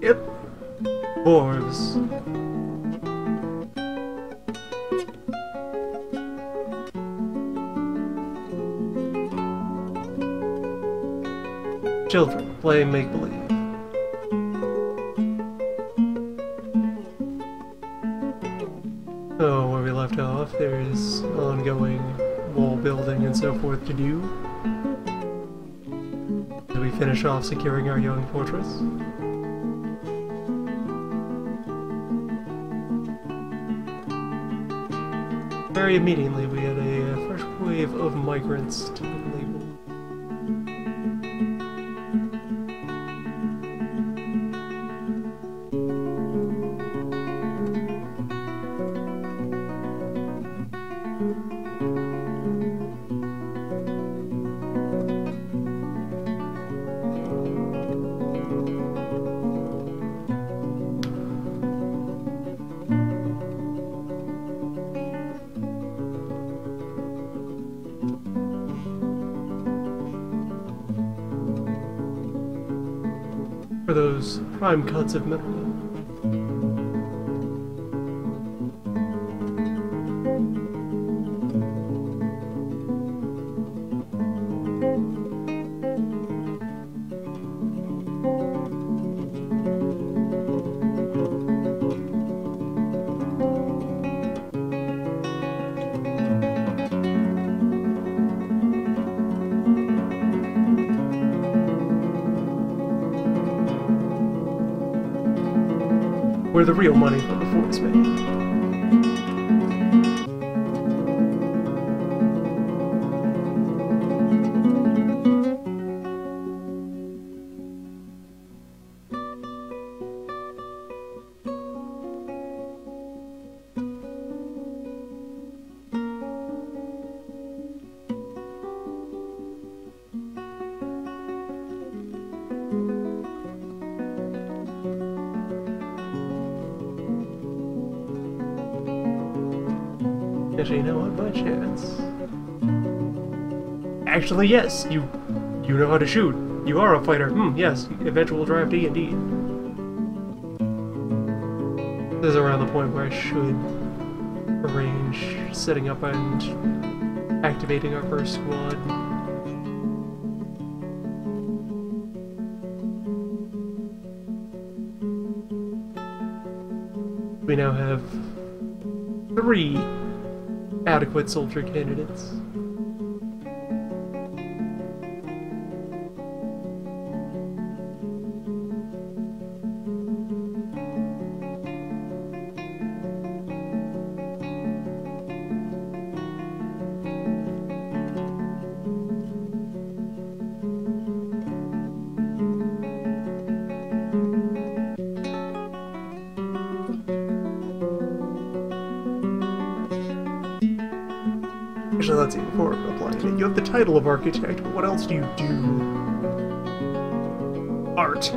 Yep. Dwarves. Children playing make-believe. So, where we left off, there's ongoing wall building and so forth to do. As we finish off securing our young fortress. Very immediately, we had a fresh wave of migrants to the label. For those prime cuts of middlemen. Where the real money for the fort is made. Actually, you know what? By chance. Actually, yes, you know how to shoot. You are a fighter. Yes, eventual draft D&D. This is around the point where I should arrange setting up and activating our first squad. We now have 3 adequate soldier candidates. Actually, let's see, before applying it, you have the title of architect, but what else do you do? Art.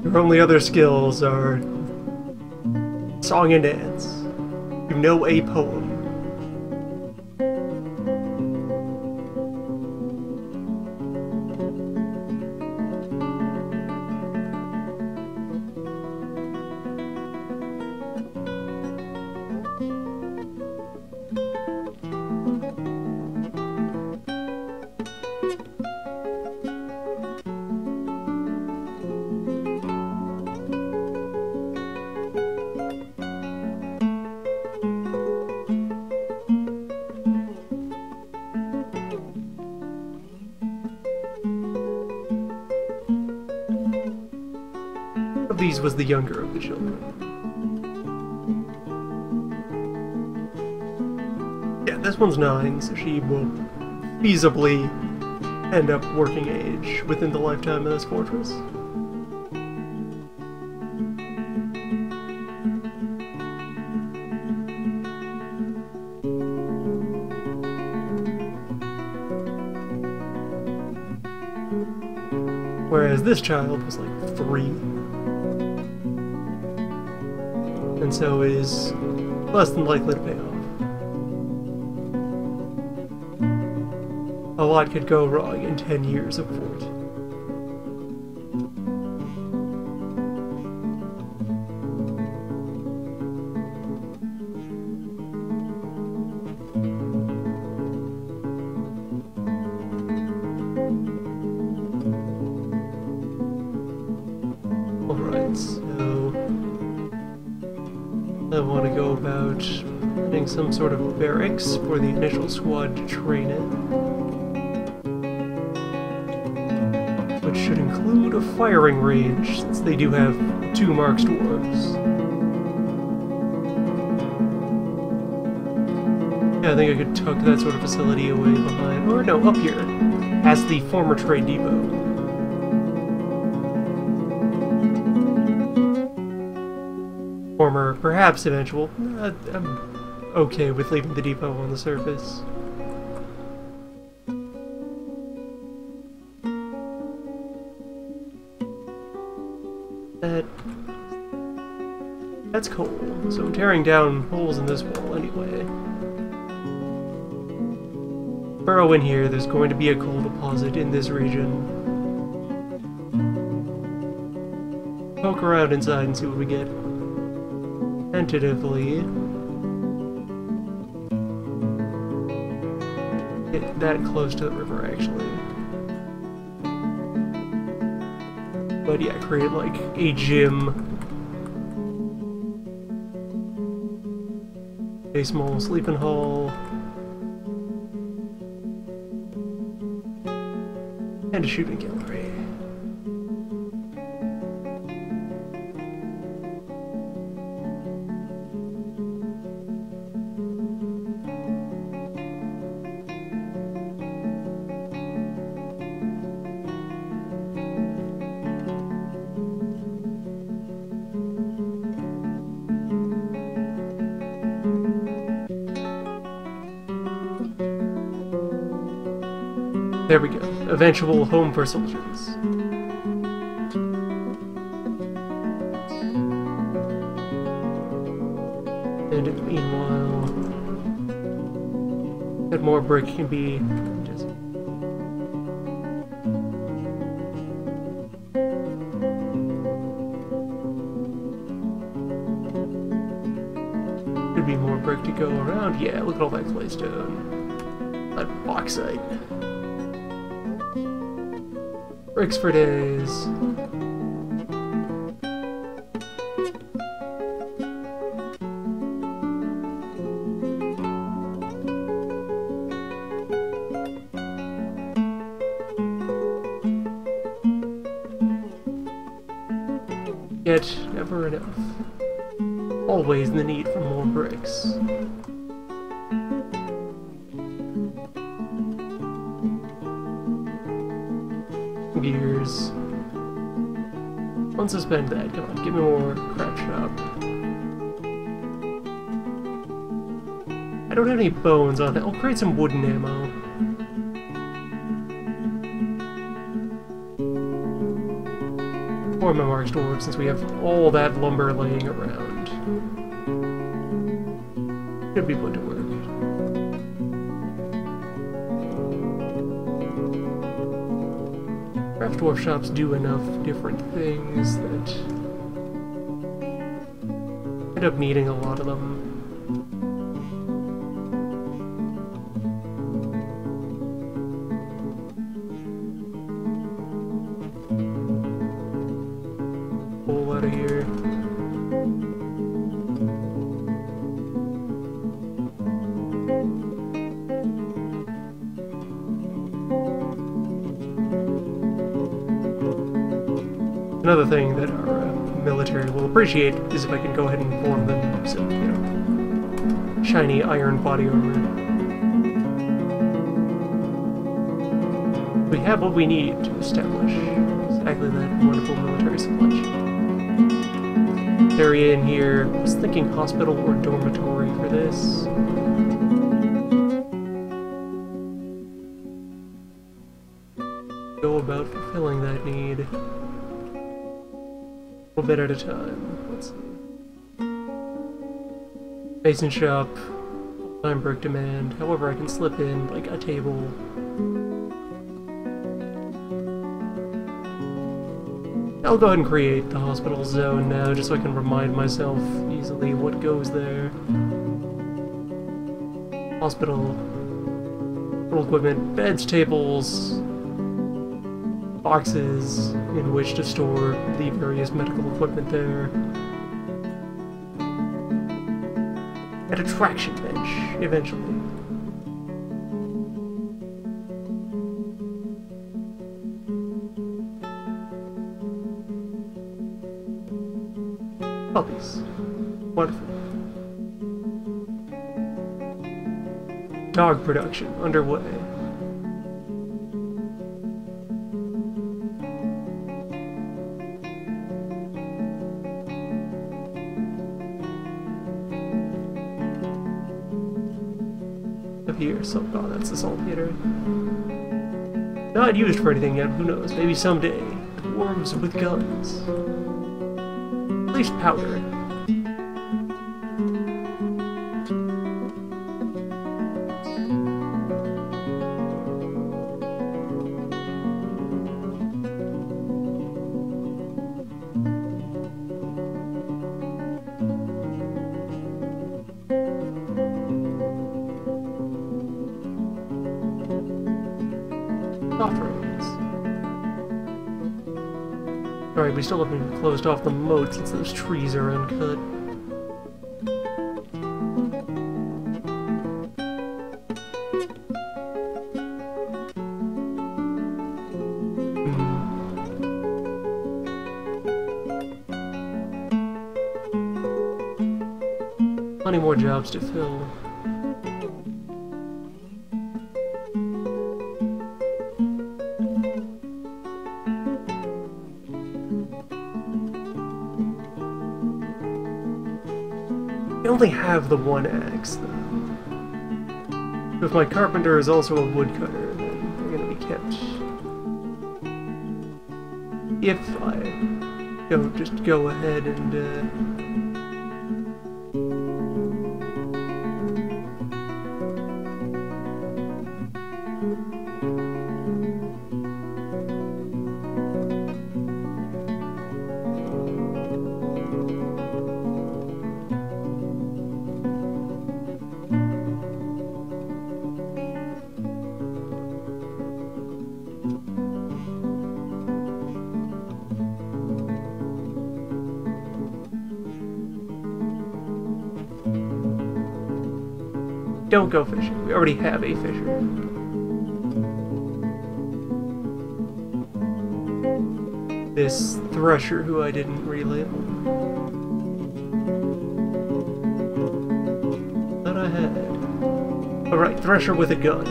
Your only other skills are song and dance. You know a poem. These was the younger of the children. Yeah, this one's 9, so she will feasibly end up working age within the lifetime of this fortress. Whereas this child was like 3. And so is less than likely to pay off. A lot could go wrong in 10 years of fort. about getting some sort of barracks for the initial squad to train in, which should include a firing range, since they do have 2 Marks dwarves. Yeah, I think I could tuck that sort of facility away behind, or no, up here, as the former trade depot. Former, perhaps eventual. I'm okay with leaving the depot on the surface. That's coal, so tearing down holes in this wall anyway. Burrow in here, there's going to be a coal deposit in this region. Poke around inside and see what we get. Tentatively get that close to the river, actually. But yeah, create like a gym, a small sleeping hall, and a shooting gallery. There we go. Eventual home for soldiers. And in the meanwhile, that more brick can be just should be more brick to go around. Yeah, look at all that claystone. That bauxite. Bricks for days. Yet, never enough. Always the need for more bricks. Gears. Unsuspend that. Come on, give me more crap shop. I don't have any bones on it. I'll create some wooden ammo. For my Marks dwarves, since we have all that lumber laying around. Should be put to work. Craft dwarf shops do enough different things that end up needing a lot of them. Pull out of here. Another thing that our military will appreciate is if I can go ahead and form them some, you know, shiny iron body armor. We have what we need to establish exactly that wonderful military supply chain. Area in here, I was thinking hospital or dormitory for this. Go about fulfilling that need. A bit at a time. Let's see. Mason shop, full-time brick demand. However, I can slip in like a table. I'll go ahead and create the hospital zone now, just so I can remind myself easily what goes there. Hospital, equipment, beds, tables, boxes in which to store the various medical equipment there. It at a traction bench, eventually. Puppies. Wonderful. Dog production underway. Up here, so oh, that's the saltpeter. Not used for anything yet, who knows? Maybe someday. Dwarves with guns. At least powder. Alright, we still haven't closed off the moat since those trees are uncut. Plenty more jobs to fill. I only have the one axe, though. If my carpenter is also a woodcutter, then they're gonna be kept. If I don't just go ahead and, don't go fishing. We already have a fisher. This thresher who I didn't relabel. That I had. Alright, thresher with a gun.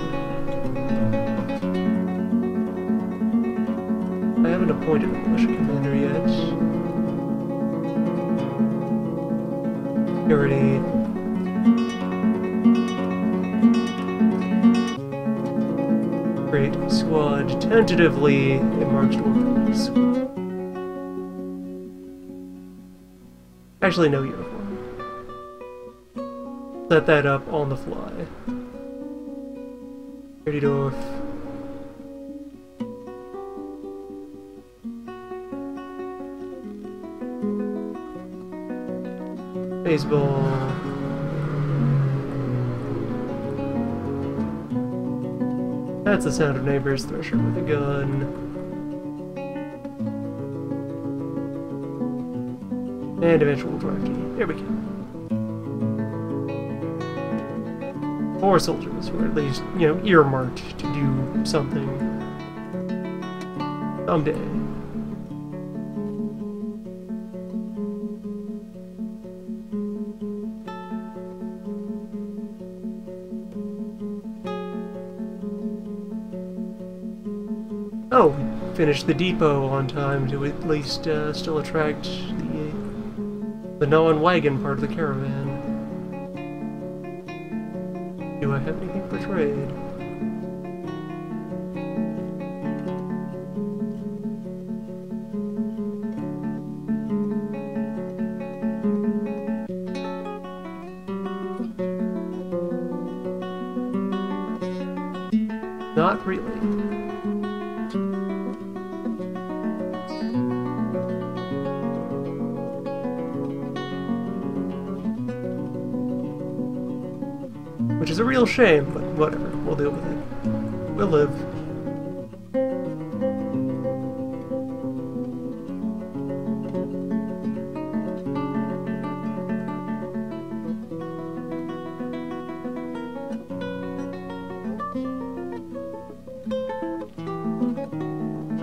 I haven't appointed a militia commander yet. Already. Great squad, tentatively a marched orders. Actually, no uniform. Set that up on the fly. Dirty Dorf. Baseball. That's the sound of neighbors. Thresher with a gun. And eventual drive key. There we go. 4 soldiers who are at least, you know, earmarked to do something someday. Oh, finished the depot on time to at least still attract the non-wagon part of the caravan. Do I have anything for trade? Not really. Which is a real shame, but whatever, we'll deal with it. We'll live.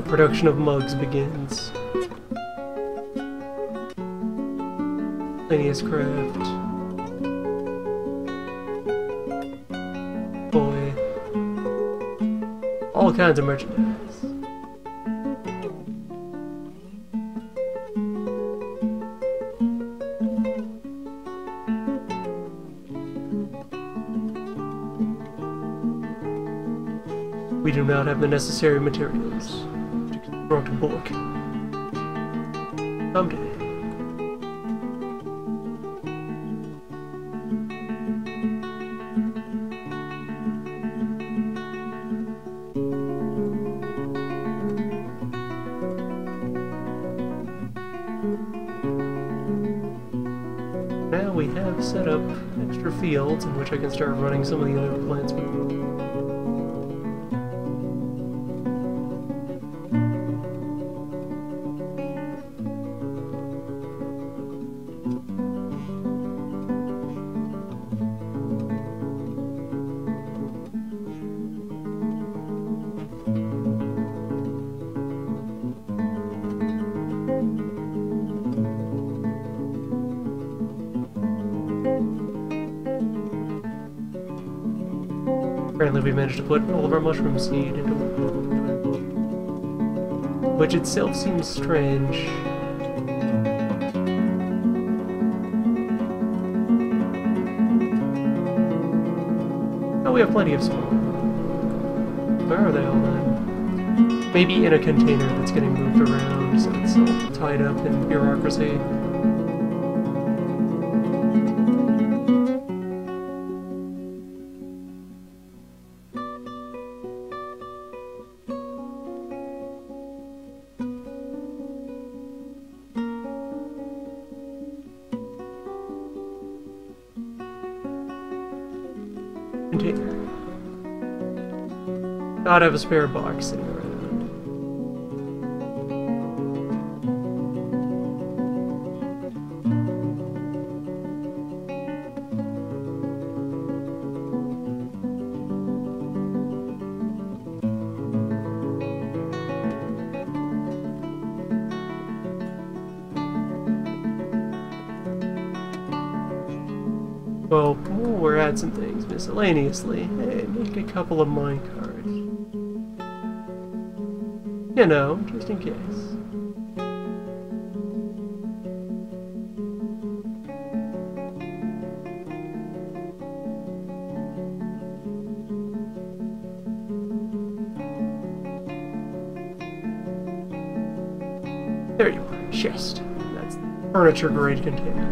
production of mugs begins. Miscellaneous craft. Boy. All kinds of merchandise. We do not have the necessary materials to construct a book. Someday. Now we have set up extra fields in which I can start running some of the other plants. Apparently we managed to put all of our mushroom seed into one, which itself seems strange. Oh, we have plenty of smoke. Where are they all then? Maybe in a container that's getting moved around, so it's all tied up in bureaucracy. Container. Gotta have a spare box sitting around. Well, we're at some things miscellaneously. Hey, make a couple of minecarts. You know, just in case. There you are, chest. That's the furniture-grade container.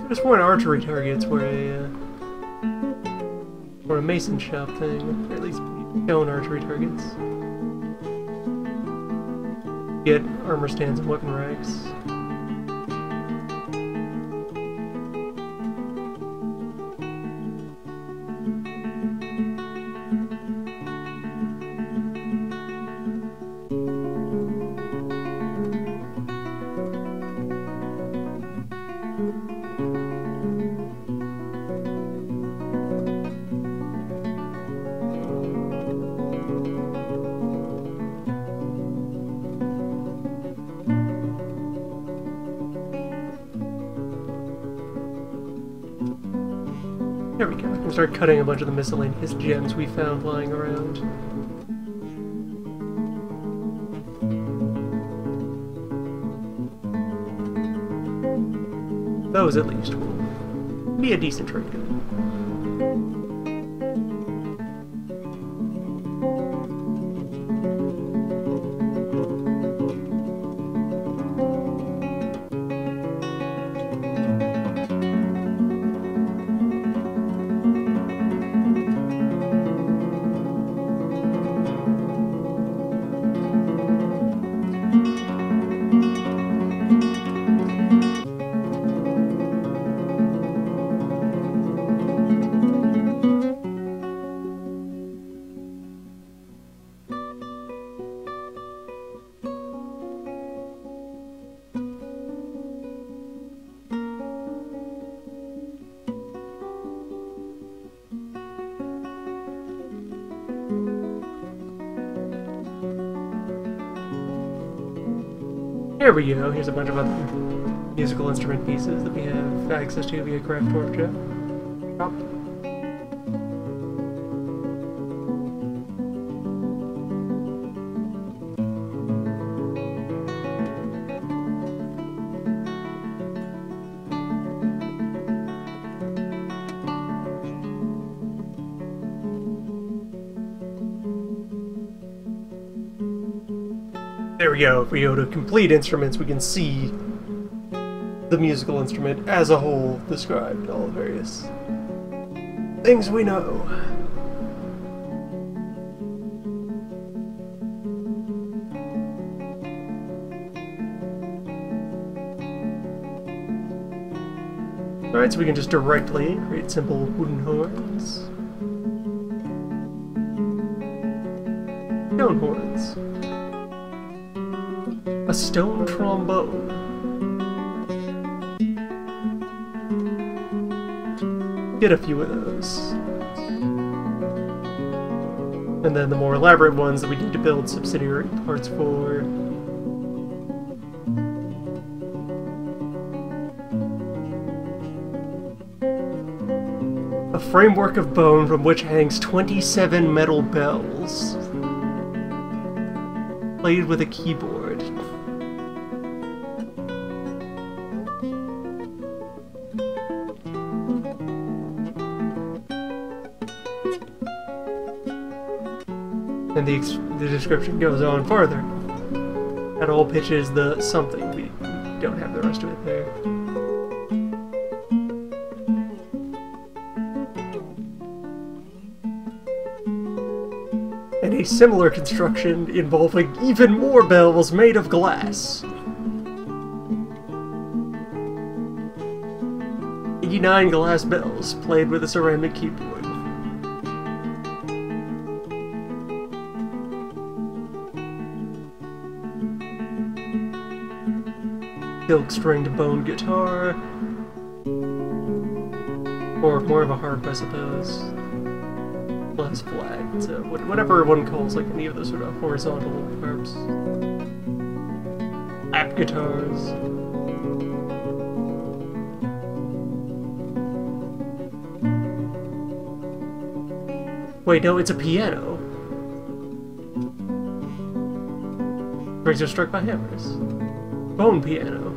Just more archery targets where a mason shop thing, or at least stone archery targets. Get armor stands and weapon racks. There we go. We can start cutting a bunch of the miscellaneous gems we found lying around. Those, at least, will be a decent trade. There we go. Here's a bunch of other musical instrument pieces that we have access to via Craft Workshop. There we go. If we go to complete instruments, we can see the musical instrument as a whole described, all the various things we know. Alright, so we can just directly create simple wooden horns. Stone horns. A stone trombone. Get a few of those. And then the more elaborate ones that we need to build subsidiary parts for. A framework of bone from which hangs 27 metal bells. Played with a keyboard. And the description goes on farther. At all pitches, the something. We don't have the rest of it there. And a similar construction involving even more bells made of glass. 89 glass bells played with a ceramic keyboard. Silk-stringed bone guitar, or more of a harp, I suppose. Less flat, so whatever one calls like any of those sort of horizontal harps. Lap guitars. Wait, no, it's a piano. Strings are struck by hammers. Bone piano.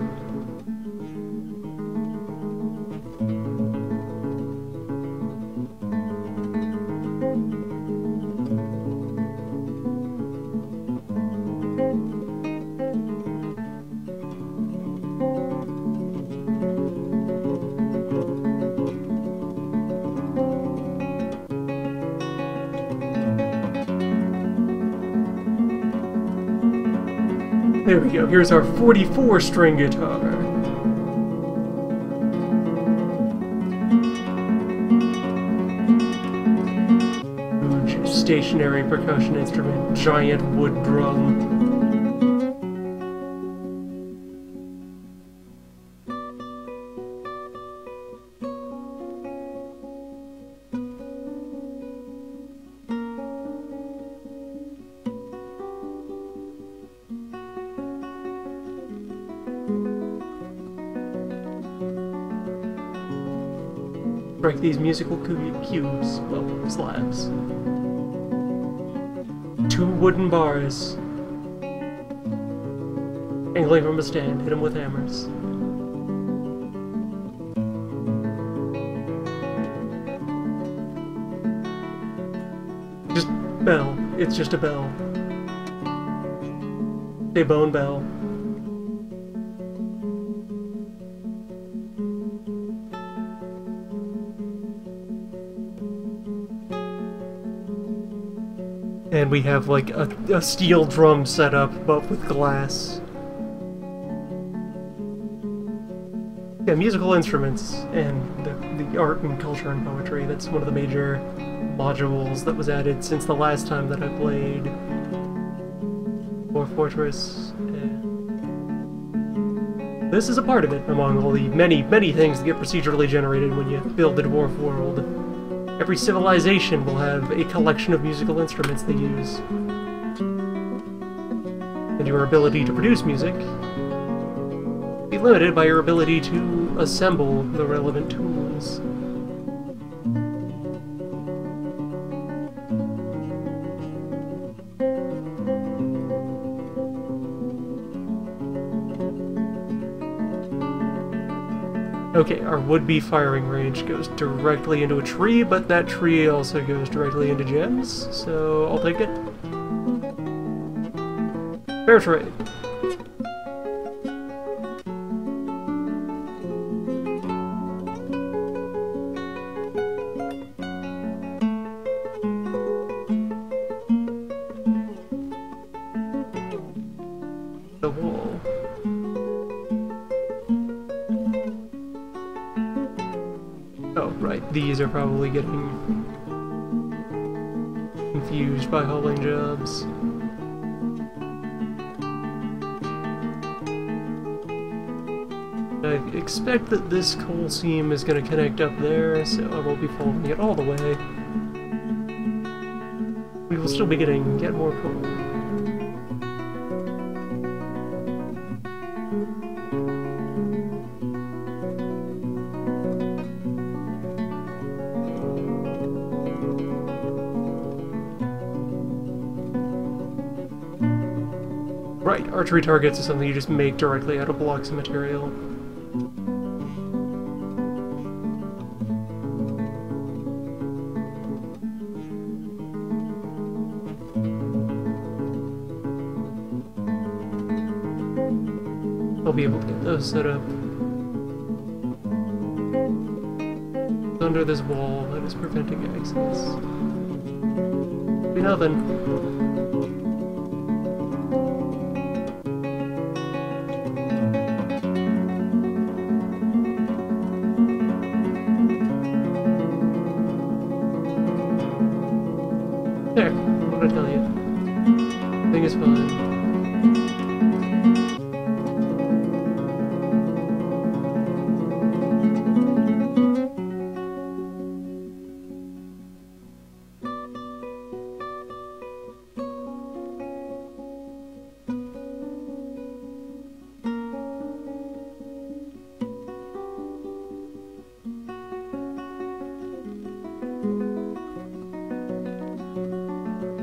There we go, here's our 44-string guitar. Huge stationary percussion instrument, giant wood drum. break these musical cubes, well, slabs. 2 wooden bars. Angling from a stand, hit them with hammers. Just bell. It's just a bell. A bone bell. And we have like a steel drum set up, but with glass. Yeah, musical instruments and the art and culture and poetry. That's one of the major modules that was added since the last time that I played Dwarf Fortress. And this is a part of it, among all the many, many things that get procedurally generated when you build the dwarf world. Every civilization will have a collection of musical instruments they use. And your ability to produce music will be limited by your ability to assemble the relevant tools. Okay, our would-be firing range goes directly into a tree, but that tree also goes directly into gems, so I'll take it. Fair trade. The wall. Oh, right. These are probably getting confused by hauling jobs. I expect that this coal seam is going to connect up there, so I won't be following it all the way. We will still be getting yet more coal. Right, archery targets is something you just make directly out of blocks of material. I'll be able to get those set up under this wall that is preventing access. Be nothing. There, what did I tell you? Thing is fine.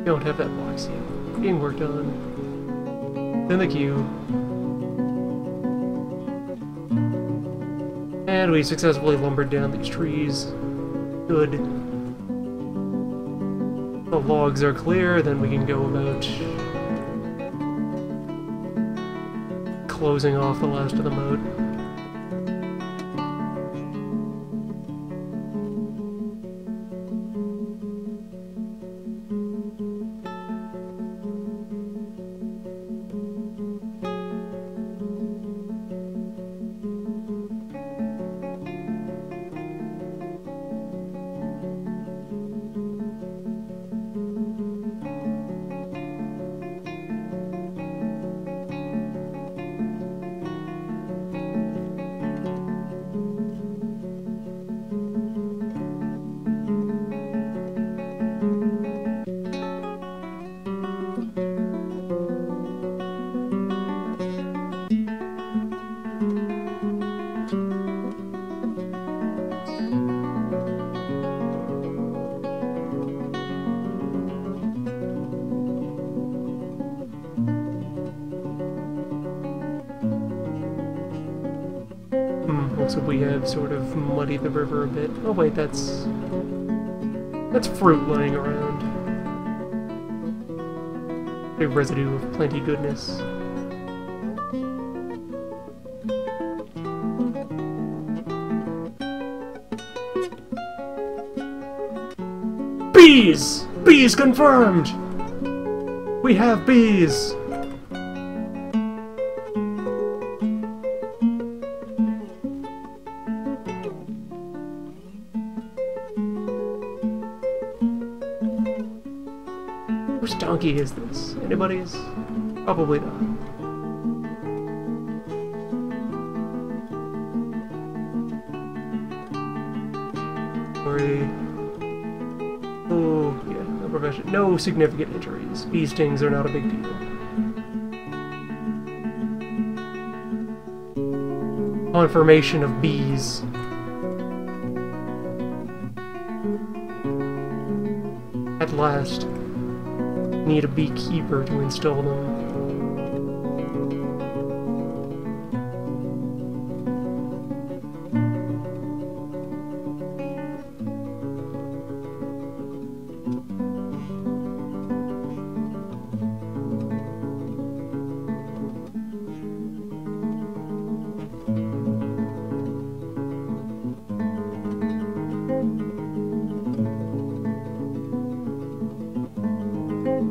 Don't have that box yet. Being worked on. In the queue. And we successfully lumbered down these trees. Good. The logs are clear, then we can go about closing off the last of the moat. Looks like we have sort of muddied the river a bit. Oh wait, that's fruit lying around. A residue of plenty goodness. Bees! Bees confirmed! We have bees! Whose donkey is this? Anybody's? Probably not. Sorry. Oh, yeah, no profession. No significant injuries. Bee stings are not a big deal. Confirmation of bees. At last. Need a beekeeper to install them.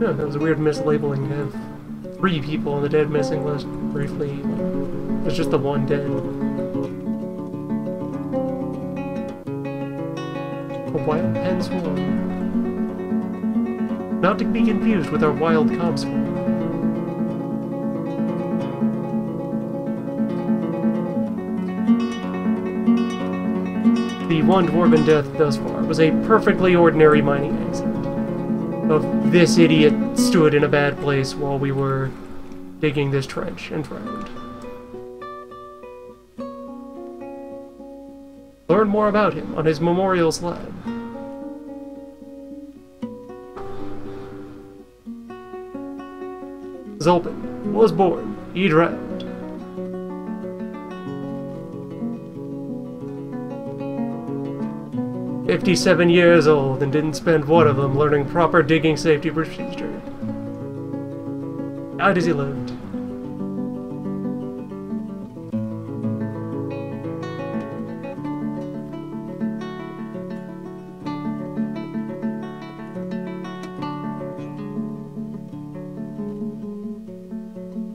That was a weird mislabeling to have 3 people on the dead missing list briefly. There's just the one dead. A wild pen swarm. Not to be confused with our wild cob swarm. The one dwarven death thus far was a perfectly ordinary mining accident. Of this idiot stood in a bad place while we were digging this trench and drowned. Learn more about him on his memorial slab. Zulpin was born, he drowned. 57 years old and didn't spend one of them learning proper digging safety procedure. Died as he lived.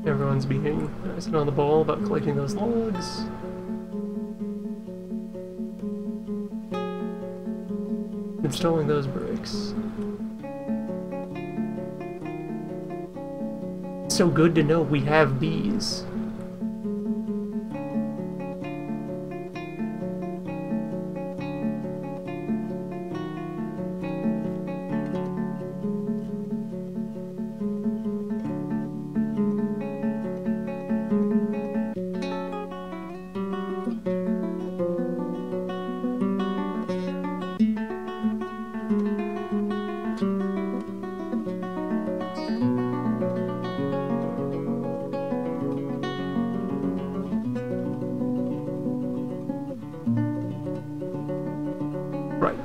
Everyone's being nice and on the ball about collecting those logs. Installing those bricks. It's so good to know we have bees.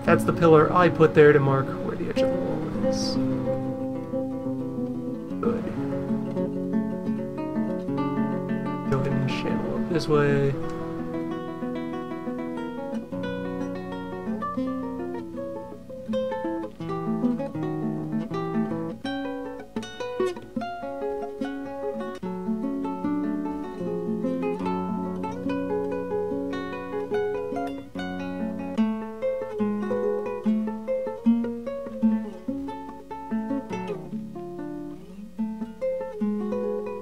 That's the pillar I put there to mark where the edge of the wall is. Good. Go ahead and channel up this way.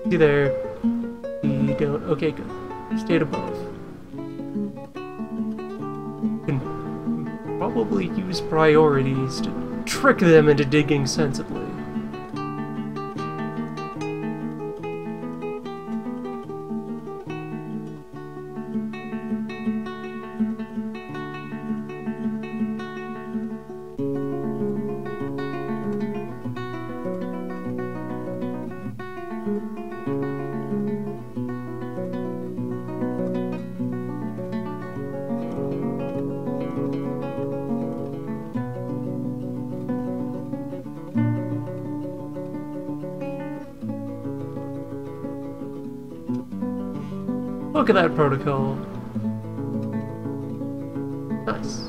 See there. We don't. Okay, good. Stayed above. Can probably use priorities to trick them into digging sensibly. Look at that protocol. Nice.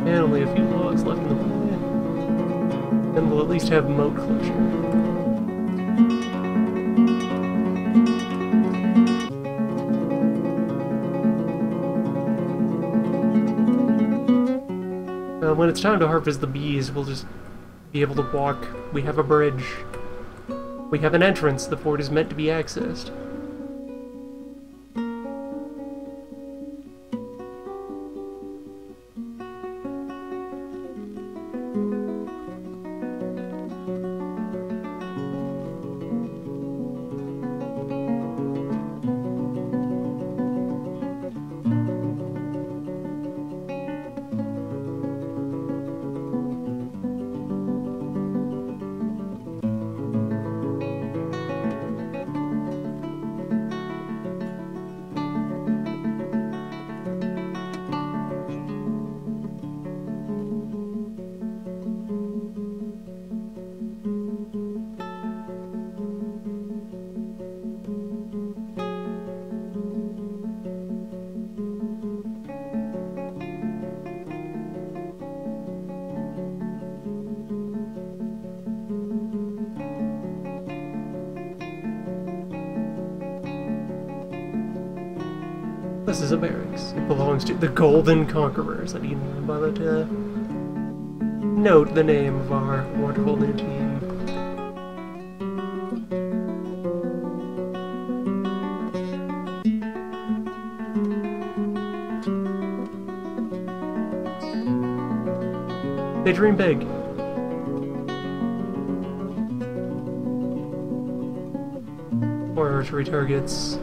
And only a few logs left in the way. Then we'll at least have moat closure. When it's time to harvest the bees, we'll just be able to walk. We have a bridge. We have an entrance. The fort is meant to be accessed. This is a barracks. It belongs to the Golden Conquerors. I didn't bother to note the name of our wonderful new team. They dream big. Or archery targets.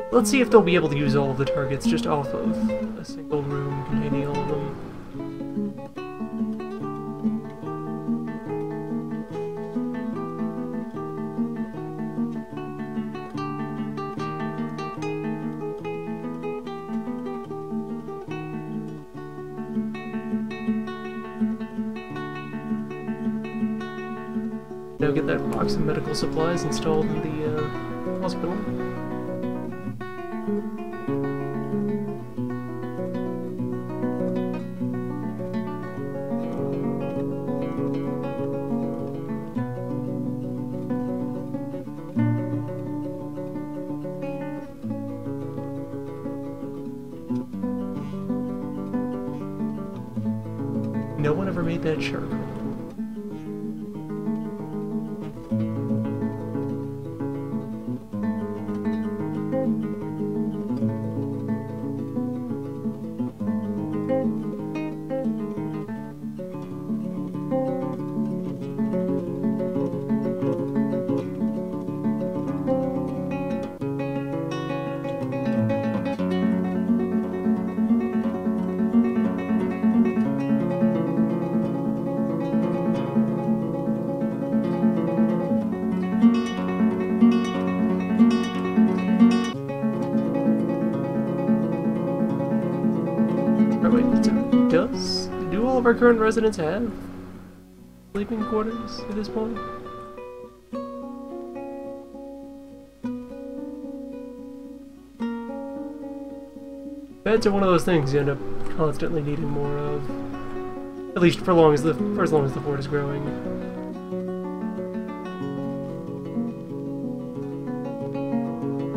Let's see if they'll be able to use all of the targets just off of a single room containing all of them. Now get that box of medical supplies installed in the hospital. No one ever made that charcoal. Do all of our current residents have sleeping quarters at this point? Beds are one of those things you end up constantly needing more of. At least for as long as the fort is growing.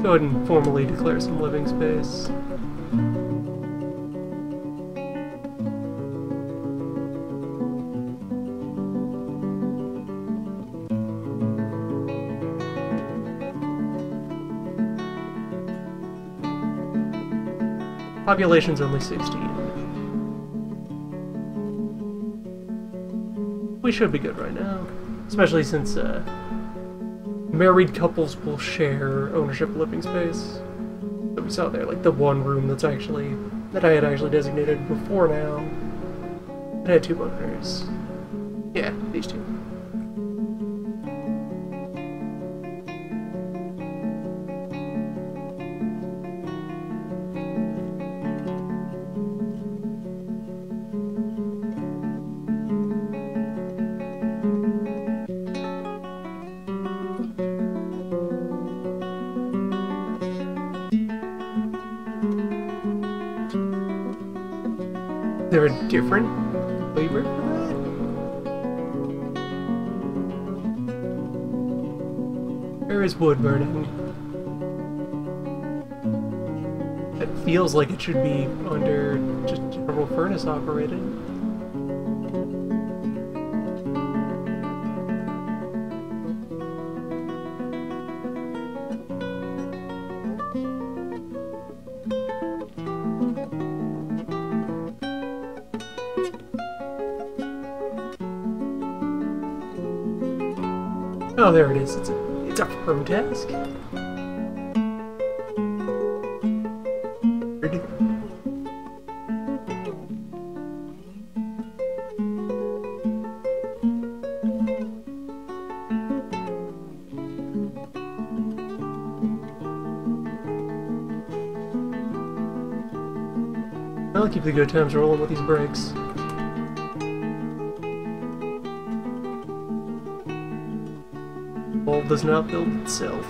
Go ahead and formally declare some living space. Population's only 16. We should be good right now, especially since married couples will share ownership of living space. That we saw there, like the one room that I had actually designated before now. It had 2 owners. Yeah, these 2. Is there a different flavor for that? There is wood burning. It feels like it should be under just general furnace operated. Oh, there it is. It's a firm task. I'll keep the good times rolling with these breaks. Wall does not build itself.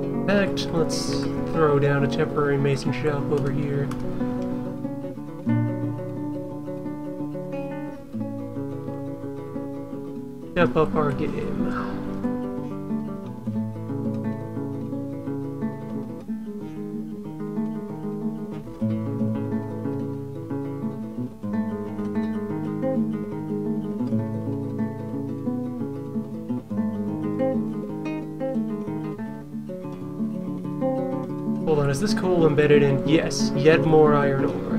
In fact, let's throw down a temporary mason shop over here. Step up our game. Hold on, is this coal embedded in? Yes, yet more iron ore.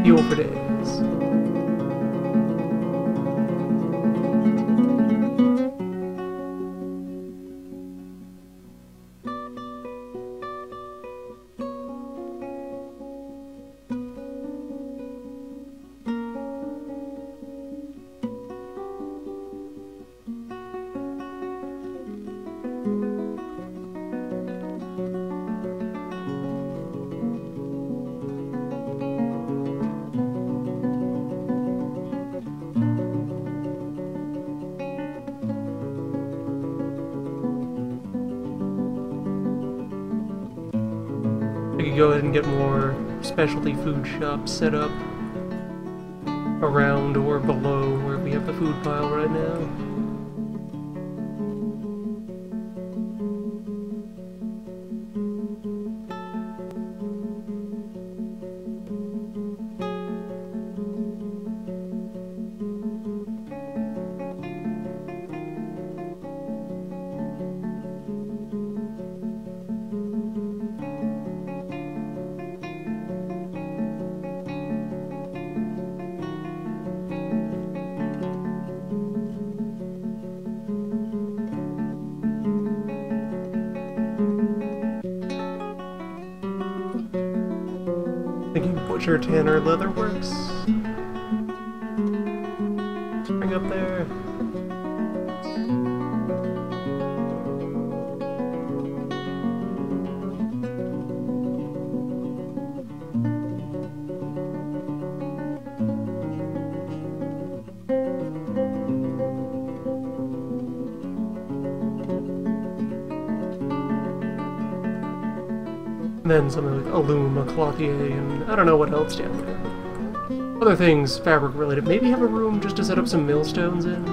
Fuel for days. I could go ahead and get more specialty food shops set up around or below where we have the food pile right now. Thinking Butcher, Tanner, Leatherworks. Bring up there. And then something like a loom, a clothier, and I don't know what else down there. Other things fabric related. Maybe have a room just to set up some millstones in.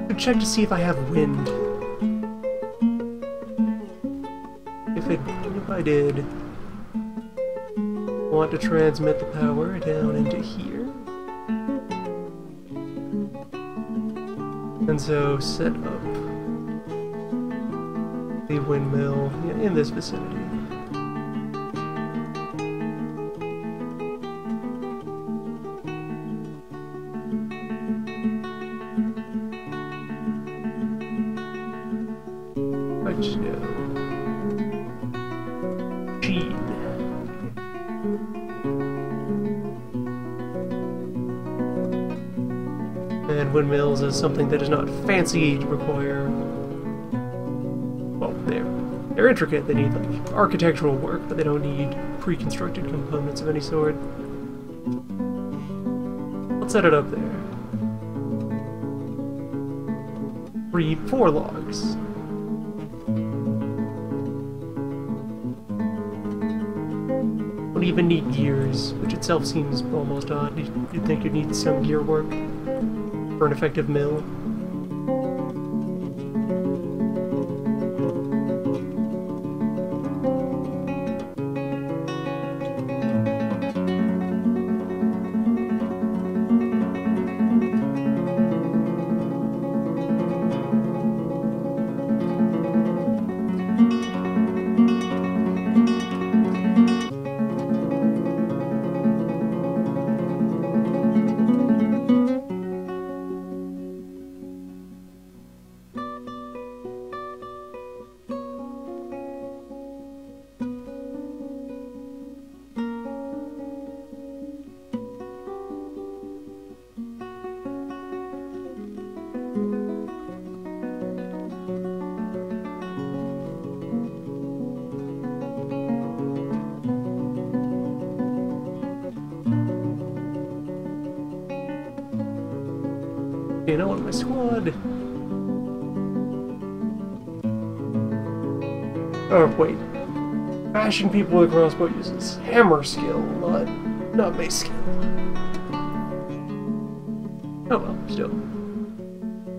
Could check to see if I have wind. If I did want to transmit the power down into here. And so set up the windmill in this vicinity. And windmills is something that is not fancy to require. Well, they're intricate. They need like architectural work, but they don't need pre-constructed components of any sort. Let's set it up there. 4 logs. Don't even need gears, which itself seems almost odd. You'd think you'd need some gear work for an effective mill. You know what, my squad? Oh, wait. Bashing people with a crossbow uses hammer skill, not mace skill. Oh well, still.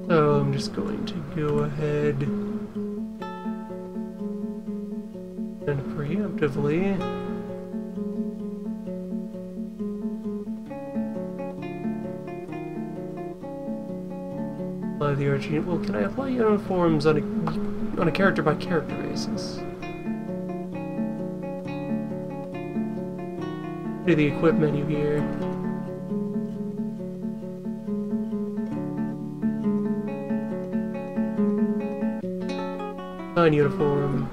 So I'm just going to go ahead and preemptively apply the archery. Well, can I apply uniforms on a character by character basis? Do the equip menu here. Assign uniform.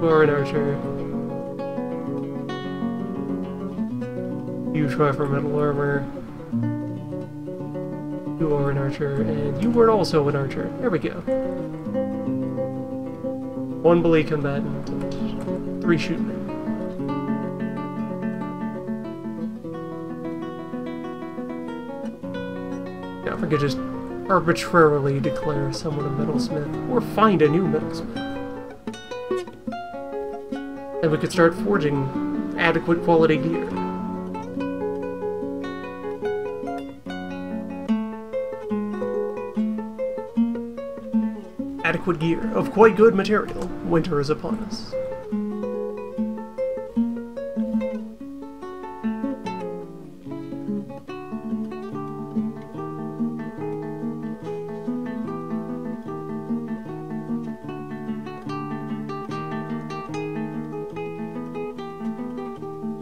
You are an archer. You try for metal armor. You are an archer, and you were also an archer. There we go. 1 melee combatant, and 3 shootmen. Now if I could just arbitrarily declare someone a metalsmith, or find a new metalsmith. And we could start forging adequate quality gear. Adequate gear of quite good material. Winter is upon us.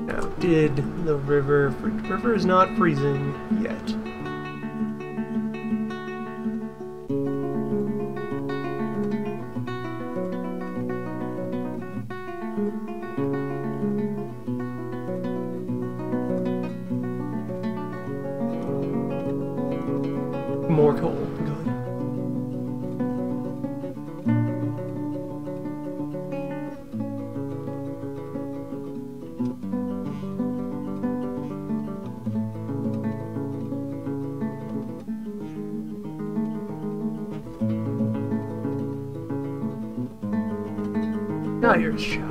Now, did the river... The river is not freezing yet. More coal. Good. Dyer's shop.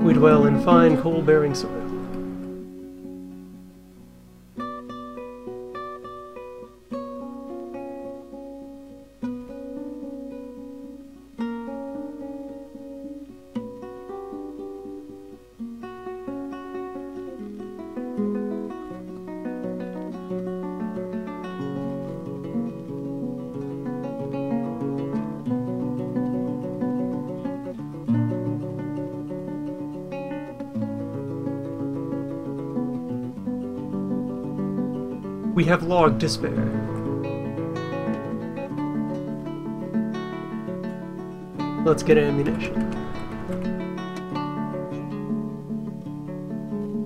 We dwell in fine coal-bearing soil. We have logged despair. Let's get ammunition.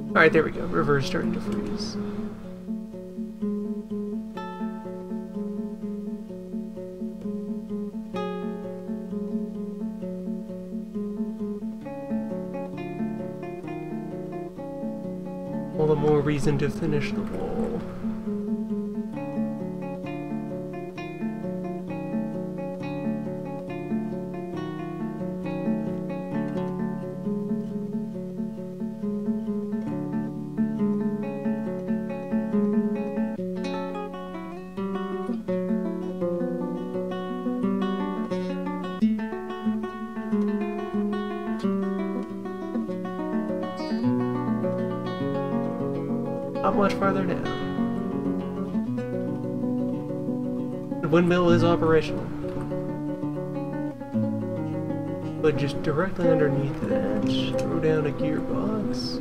Alright, there we go. River is starting to freeze. All the more reason to finish the wall. Not much farther now. The windmill is operational. But just directly underneath that, throw down a gearbox.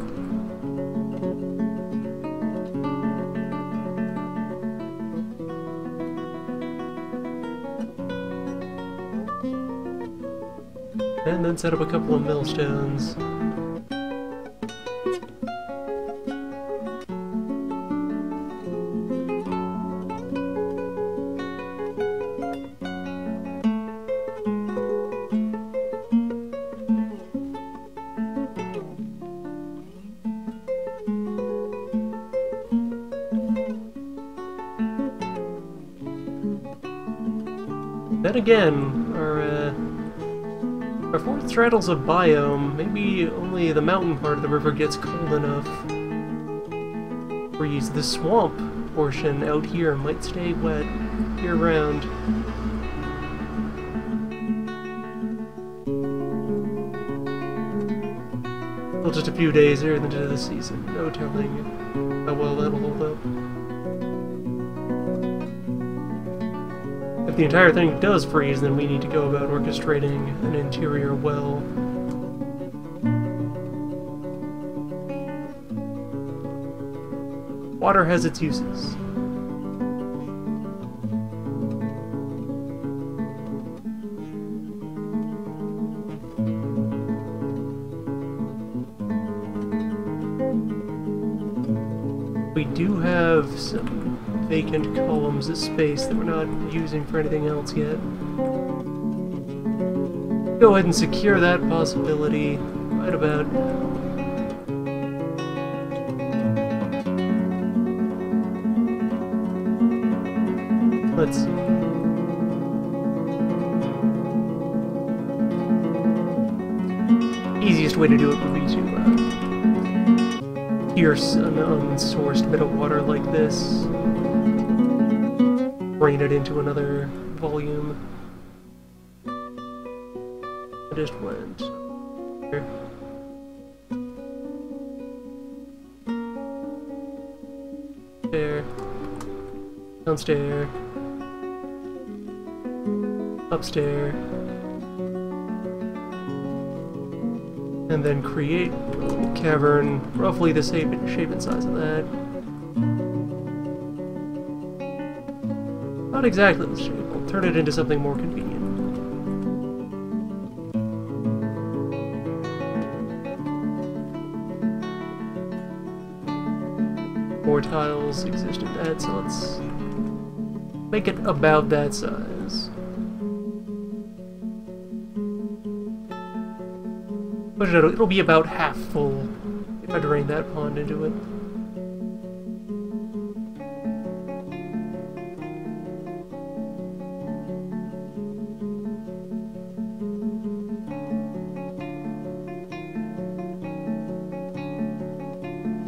And then set up a couple of millstones. Then again, our fourth straddles a biome. Maybe only the mountain part of the river gets cold enough. Freeze. The swamp portion out here might stay wet year-round. Well, just a few days here into the season. No telling how well that'll hold up. If the entire thing does freeze, then we need to go about orchestrating an interior well. Water has its uses. We do have some vacant columns of space that we're not using for anything else yet. Go ahead and secure that possibility right about now. Let's see. Easiest way to do it would be to pierce an unsourced bit of water like this. Drain it into another volume. I just went here. There. Downstairs. Upstairs. And then create a cavern roughly the shape and size of that. Not exactly the shape. I'll turn it into something more convenient. More tiles exist in that, so let's make it about that size. But it'll be about half full if I drain that pond into it.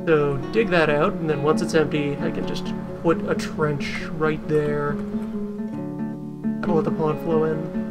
So dig that out, and then once it's empty, I can just put a trench right there. That'll let the pond flow in.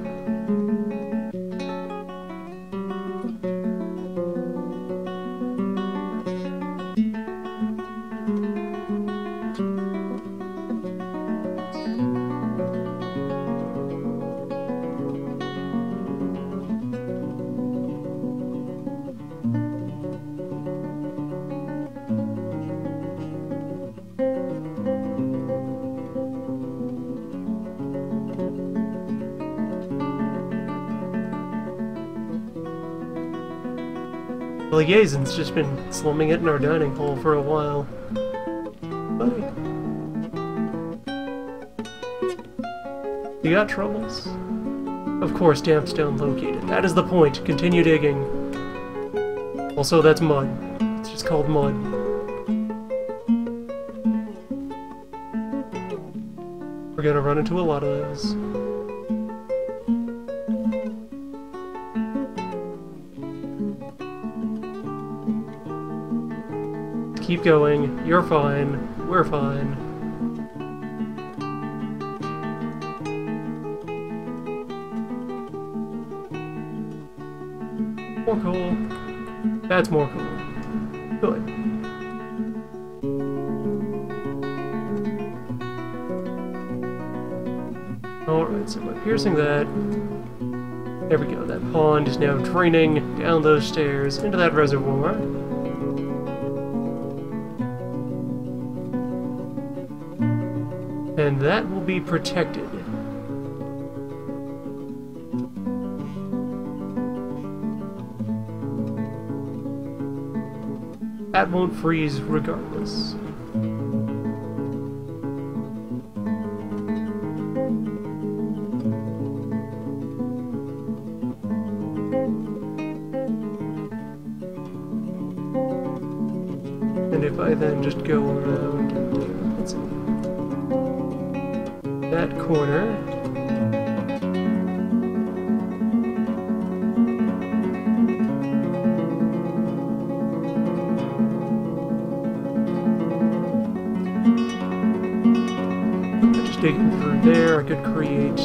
Well, Yazen's just been slumming it in our dining hall for a while. Bye. You got troubles? Of course, damp stone located. That is the point. Continue digging. Also, that's mud. It's just called mud. We're gonna run into a lot of those. Keep going. You're fine. We're fine. More coal. That's more coal. Good. Alright, so by piercing that... There we go. That pond is now draining down those stairs into that reservoir. And that will be protected. That won't freeze regardless. And if I then just go around and let's see. That corner. Just digging through there, I could create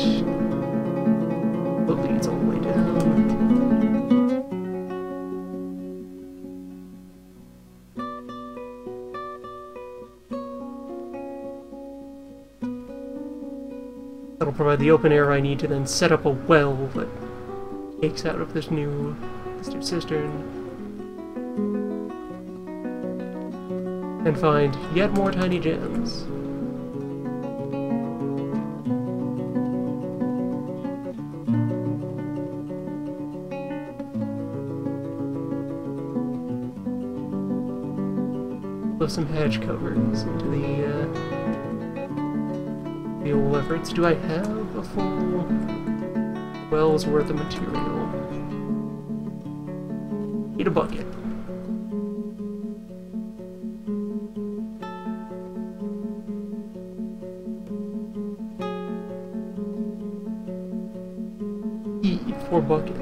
what leads all the way down. That'll provide the open air I need to then set up a well that takes out of this new cistern. And find yet more tiny gems. With some hedge covers into the old efforts. Do I have a full well's worth of material? Need a bucket. E for bucket.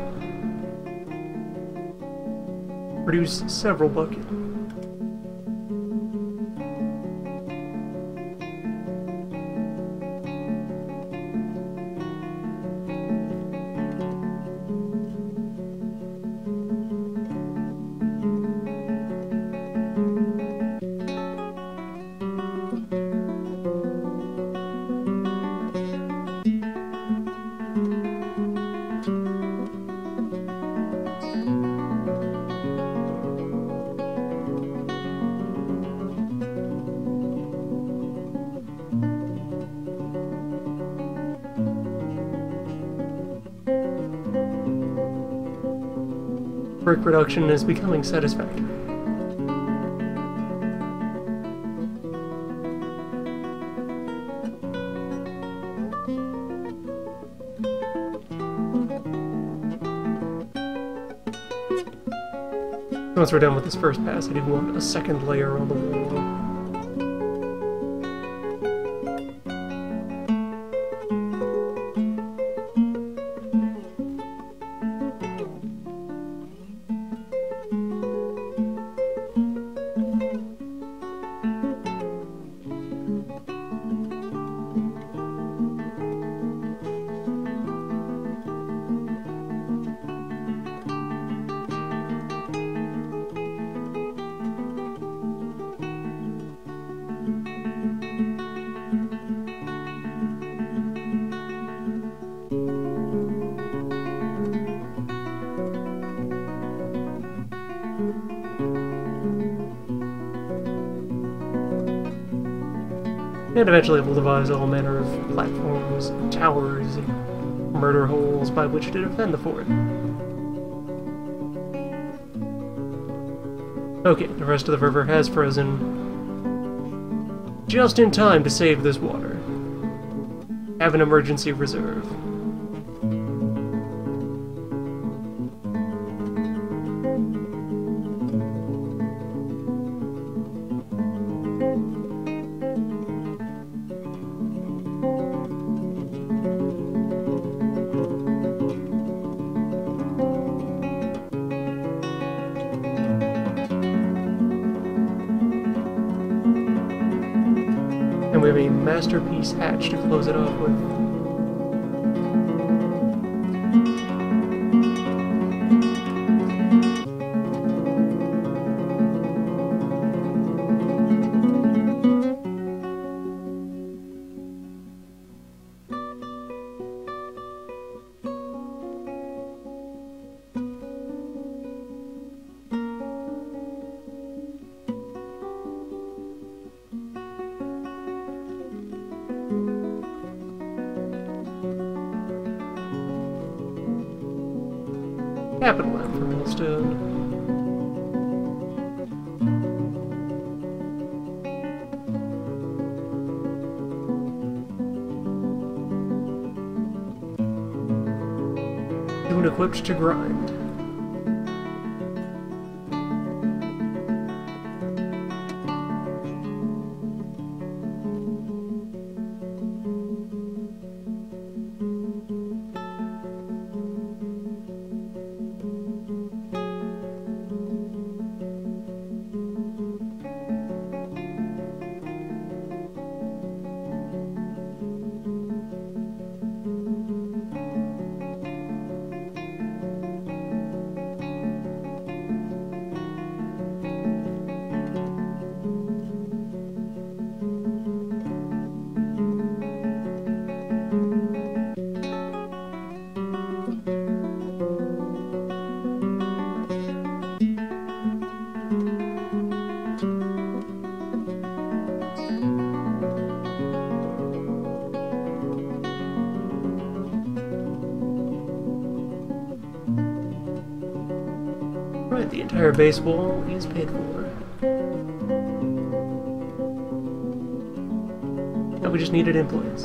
Produce several buckets. Brick production is becoming satisfactory. Once we're done with this first pass, I do want a second layer on the wall. And eventually we'll devise all manner of platforms, towers, and murder holes by which to defend the fort. Okay, the rest of the river has frozen. Just in time to save this water. Have an emergency reserve. And we have a masterpiece hatch to close it off with. Capital M for millstone. Soon equipped to grind. Right, the entire base wall is paid for. Now we just need it in place.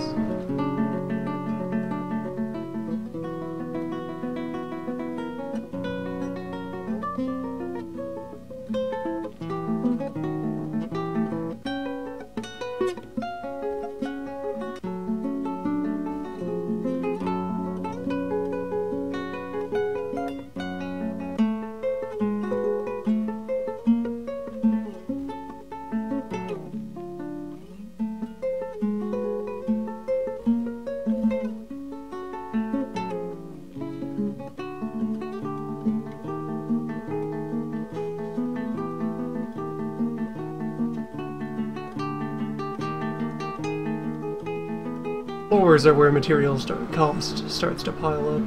Floors are where materials cost starts to pile up.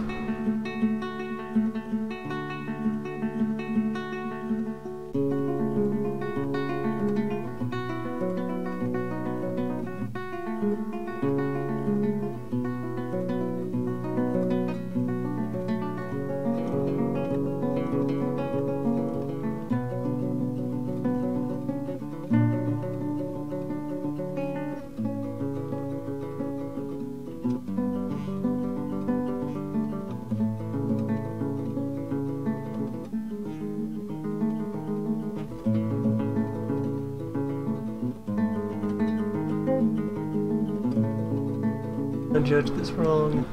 Someone judged this wrong.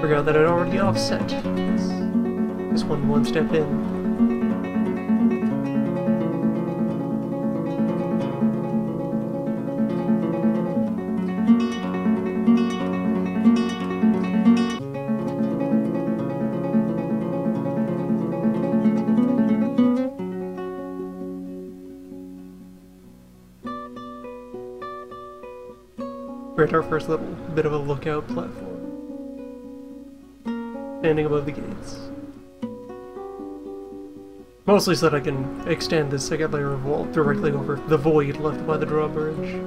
Forgot that I'd already offset. Just one step in. We're at our first little bit of a lookout platform, standing above the gates. Mostly so that I can extend this second layer of wall directly over the void left by the drawbridge.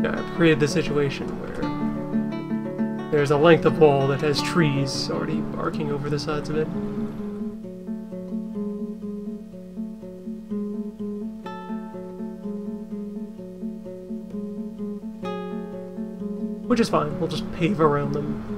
I've created the situation where there's a length of wall that has trees already arcing over the sides of it. Which is fine, we'll just pave around them.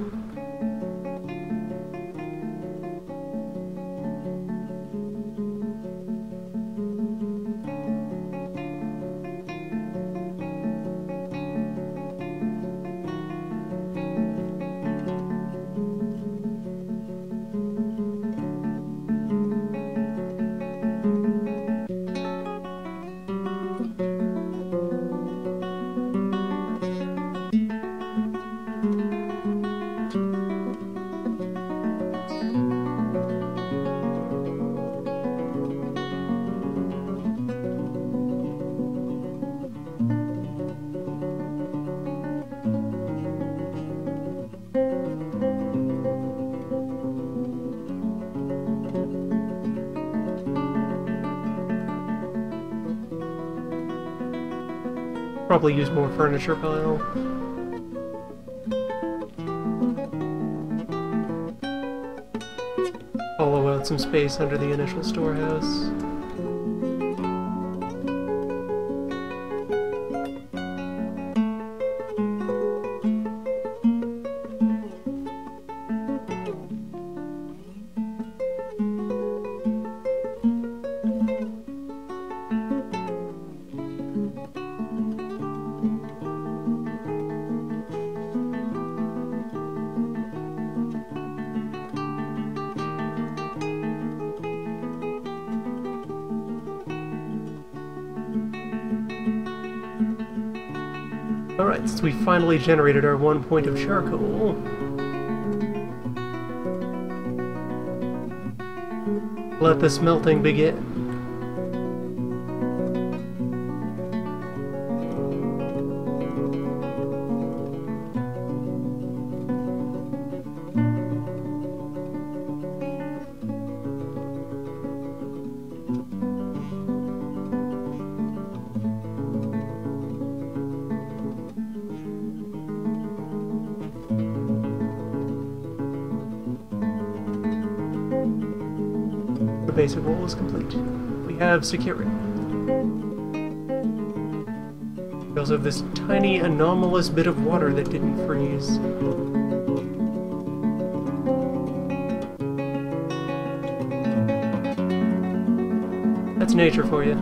Probably use more furniture pile. Hollow out some space under the initial storehouse. Alright, since we finally generated our 1 point of charcoal, let the smelting begin. The basic wall is complete. We have security. We also have this tiny anomalous bit of water that didn't freeze. That's nature for you.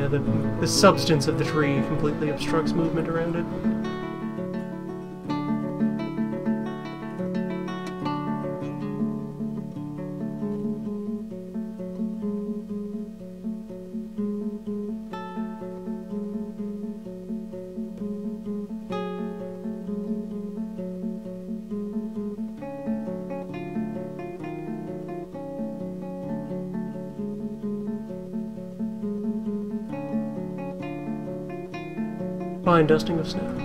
yeah, the substance of the tree completely obstructs movement around it. Fine dusting of snow.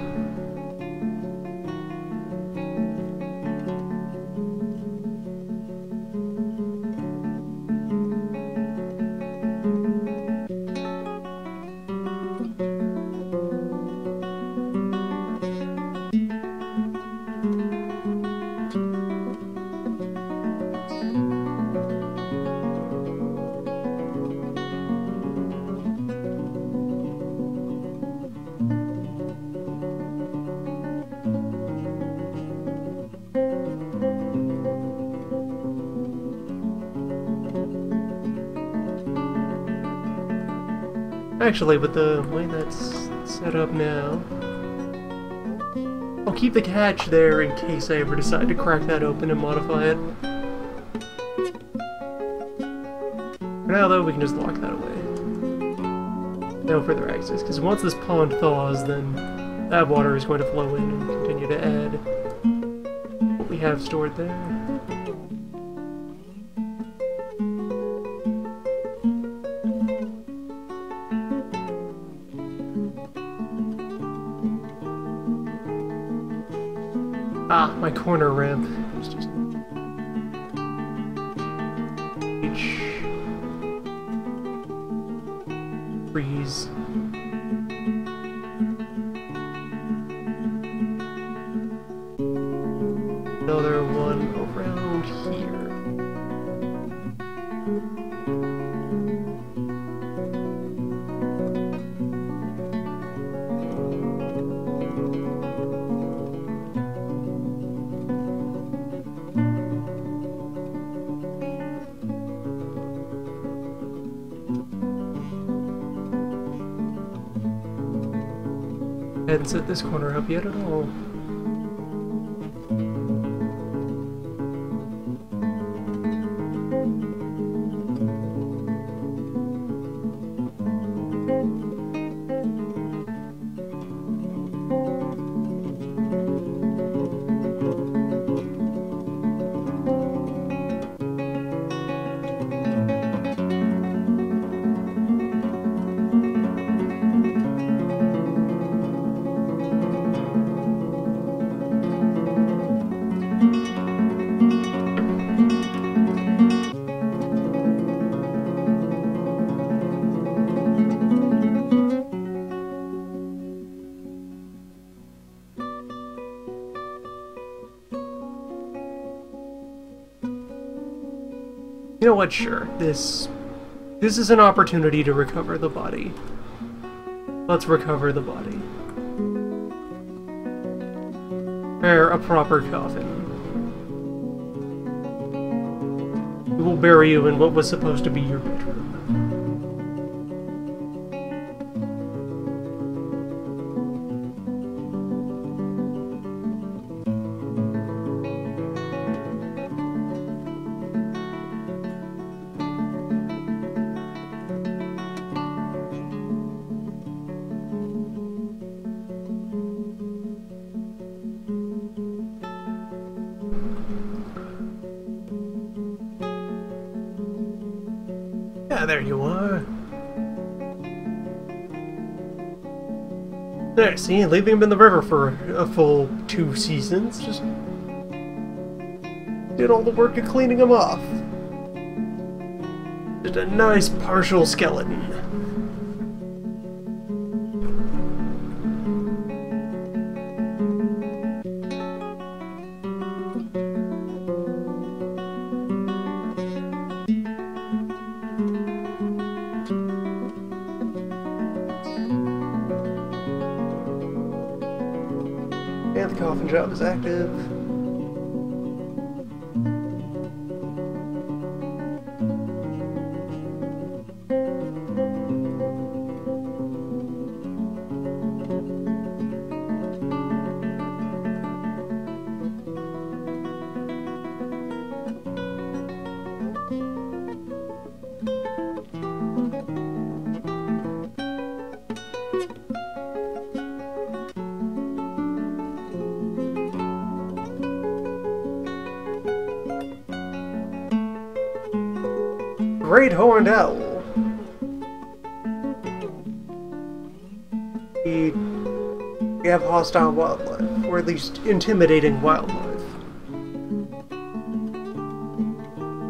Actually, with the way that's set up now, I'll keep the catch there in case I ever decide to crack that open and modify it. For now, though, we can just lock that away. No further access, because once this pond thaws, then that water is going to flow in and continue to add what we have stored there. Ah, my corner ramp. It's just... Freeze. Another one around here. I hadn't set this corner up yet at all. You know what, sure, this is an opportunity to recover the body. Let's recover the body. Prepare a proper coffin. We will bury you in what was supposed to be your bedroom. Yeah, there you are. There, see, leaving him in the river for a full 2 seasons, just did all the work of cleaning him off. Just a nice partial skeleton. And the coffin job is active. Great horned owl. We have hostile wildlife, or at least intimidating wildlife.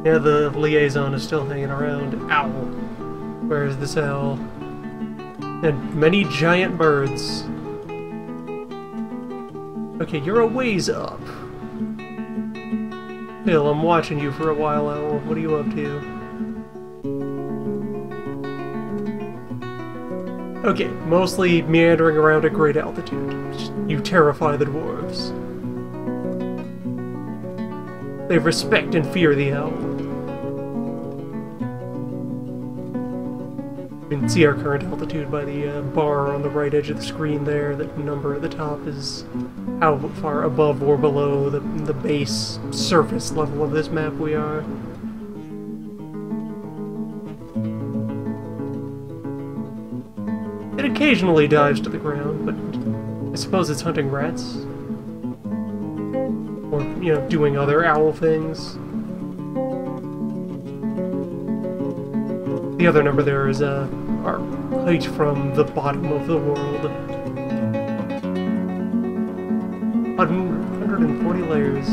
Yeah, the liaison is still hanging around. Owl. Where's this owl? And many giant birds. Okay, you're a ways up. Bill, I'm watching you for a while, owl. What are you up to? Okay, mostly meandering around at great altitude. You terrify the dwarves. They respect and fear the owl. You can see our current altitude by the bar on the right edge of the screen there. The number at the top is how far above or below the base surface level of this map we are. It occasionally dives to the ground, but I suppose it's hunting rats. Or, you know, doing other owl things. The other number there is our height from the bottom of the world. 140 layers.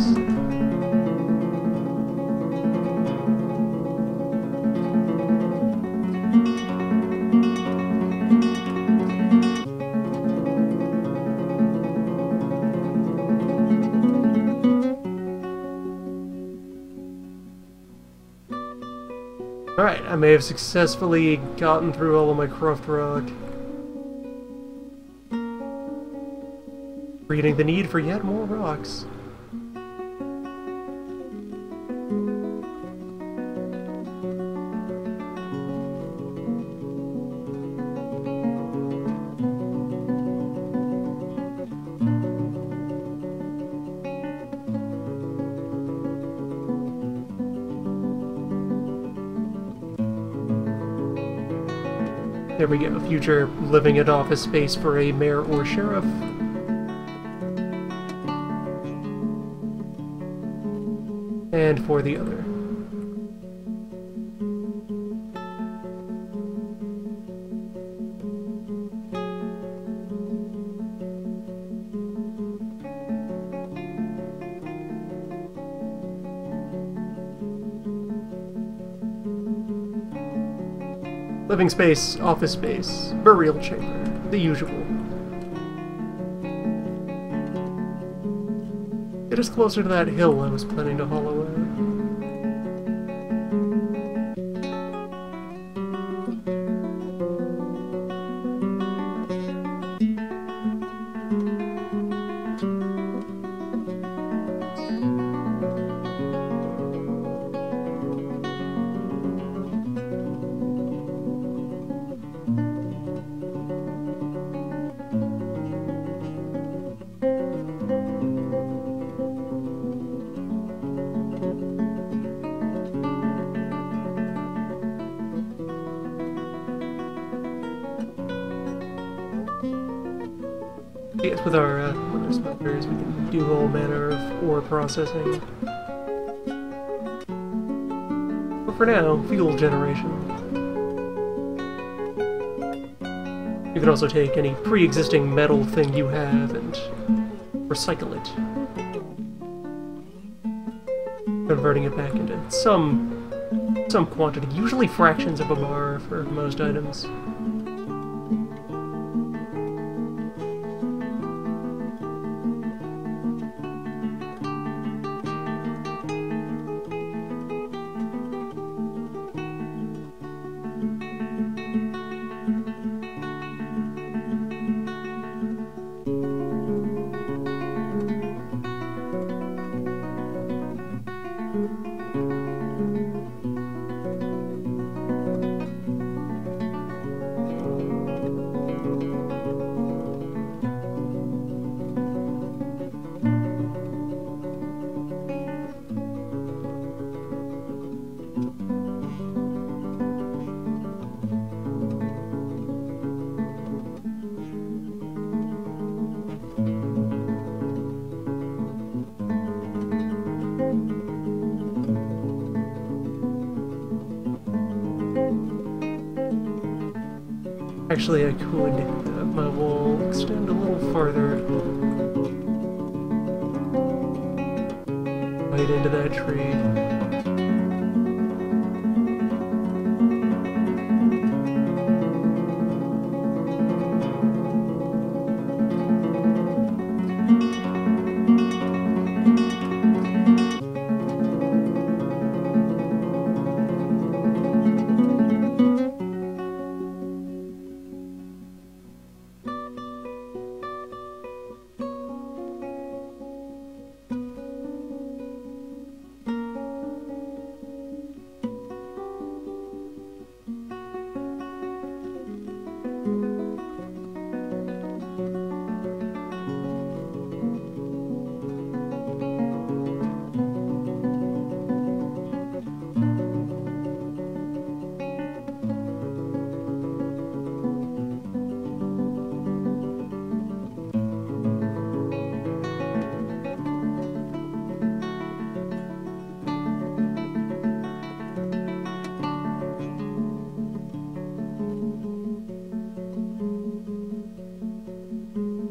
Alright, I may have successfully gotten through all of my craft rock. Creating the need for yet more rocks. There we go, future living at office space for a mayor or sheriff. And for the other. Living space, office space, burial chamber, the usual. Get us closer to that hill I was planning to hollow out. Yes, with our smelters, we can do all manner of ore processing. But for now, fuel generation. You can also take any pre-existing metal thing you have and recycle it. Converting it back into some quantity, usually fractions of a bar for most items. Actually, I could have my wall extend a little farther. Right into that tree.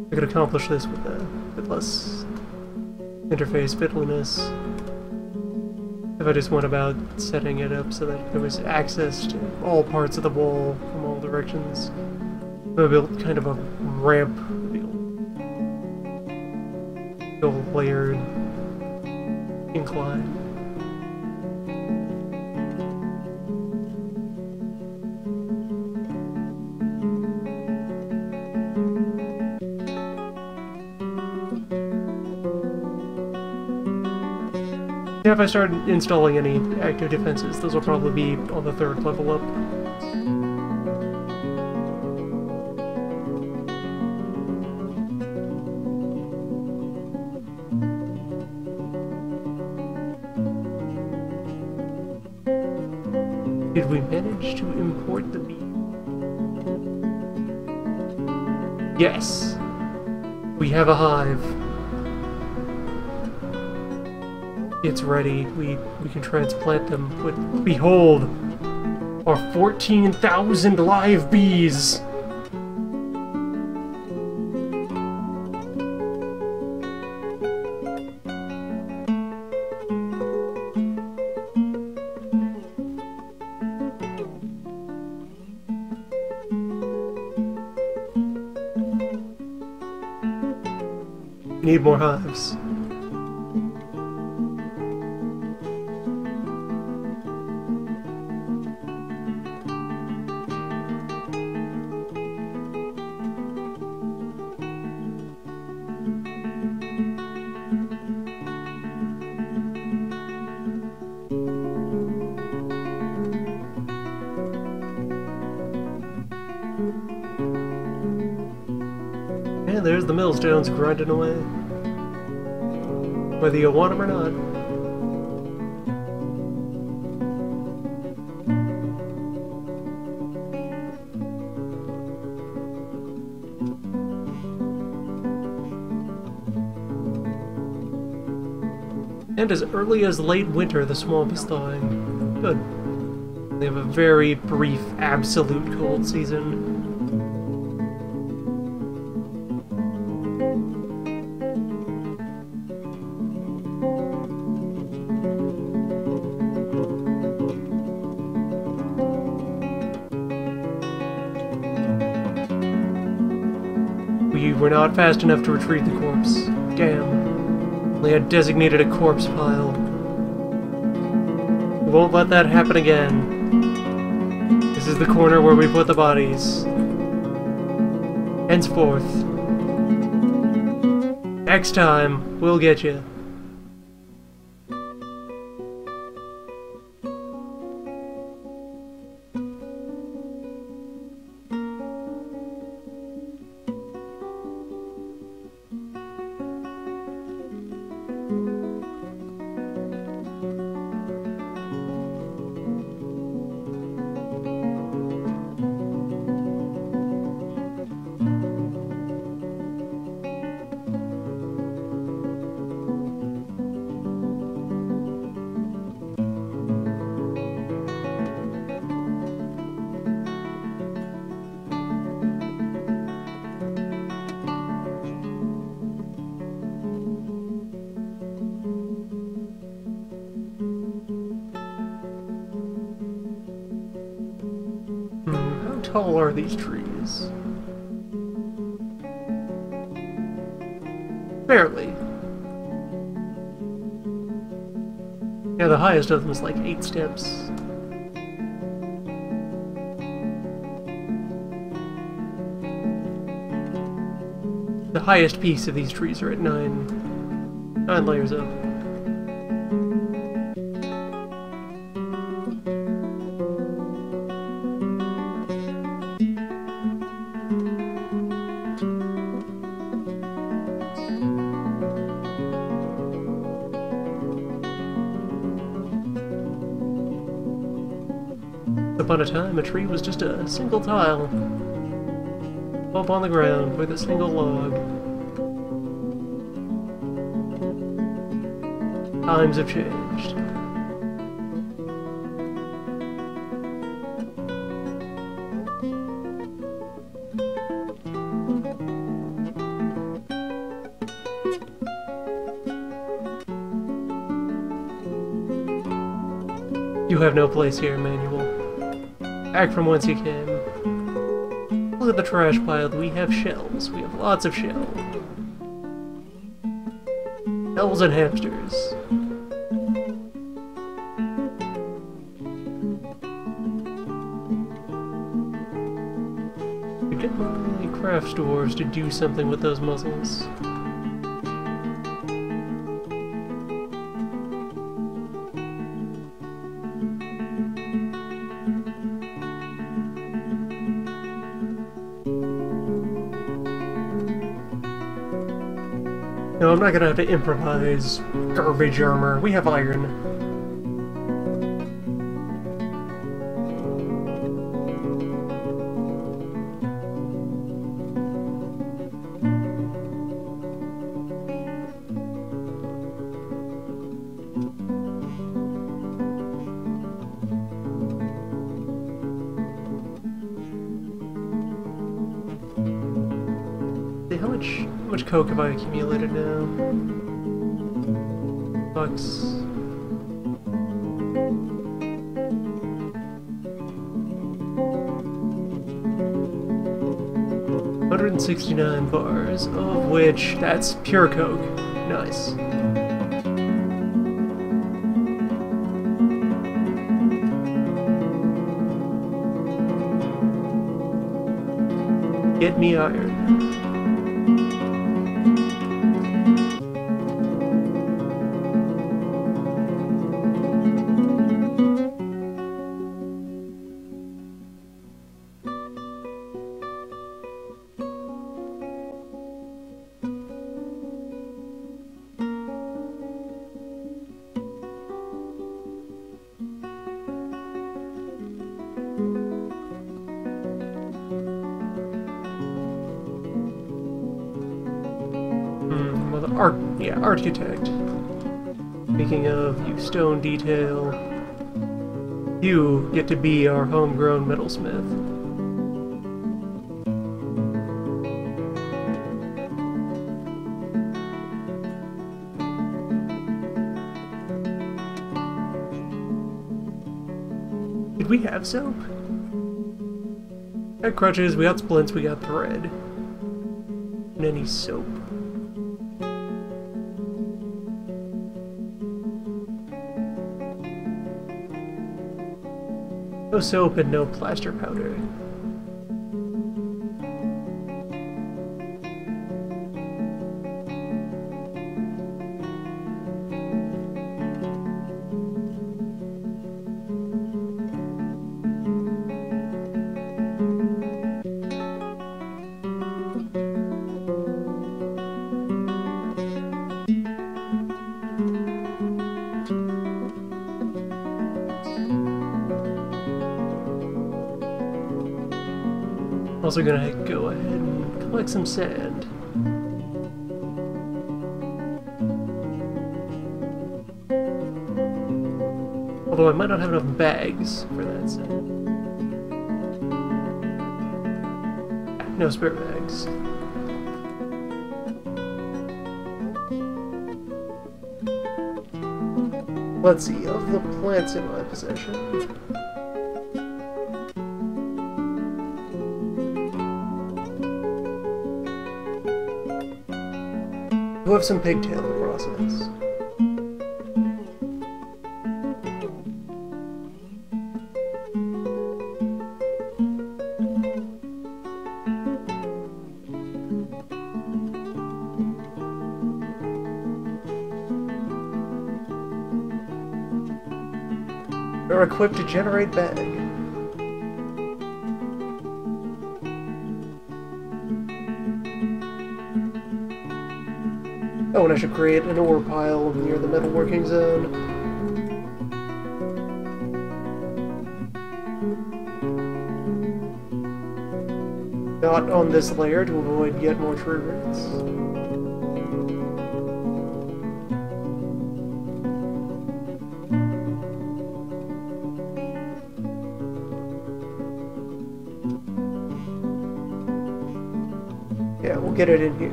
I could accomplish this with a bit less interface fiddliness if I just went about setting it up so that there was access to all parts of the wall from all directions. I built kind of a ramp, a layered incline. Yeah, if I start installing any active defenses, those will probably be on the 3rd level up. Did we manage to import the meat? Yes! We have a hive. It's ready. We can transplant them. But behold, our 14,000 live bees. We need more hives. And there's the millstones grinding away. Whether you want them or not. And as early as late winter, the swamp is thawing. Good. They have a very brief, absolute cold season. We were not fast enough to retrieve the corpse. Damn. They had designated a corpse pile. We won't let that happen again. This is the corner where we put the bodies. Henceforth. Next time, we'll get you. tall are these trees? Barely. Yeah, the highest of them is like 8 steps. The highest piece of these trees are at 9 layers up. Upon a time, a tree was just a single tile up on the ground with a single log. Times have changed. You have no place here, Manuel. Back from whence you came. Look at the trash pile. We have shells. We have lots of shells. Shells and hamsters. You definitely need craft dwarves to do something with those muzzles. No, I'm not gonna have to improvise garbage armor. We have iron. How much coke have I accumulated now? Bucks. $169 bars, of which that's pure coke. Nice. Get me iron. Architect. Speaking of, you stone detail, you get to be our homegrown metalsmith. Did we have soap? We got crutches, we got splints, we got thread. And any soap. No soap and no plaster powder. Also gonna go ahead and collect some sand. Although I might not have enough bags for that sand. No spare bags. Let's see, of the plants in my possession. do have some pigtail in the process. Are equipped to generate bag. Oh, and I should create an ore pile near the metalworking zone. Not on this layer to avoid yet more true roots. Yeah, we'll get it in here.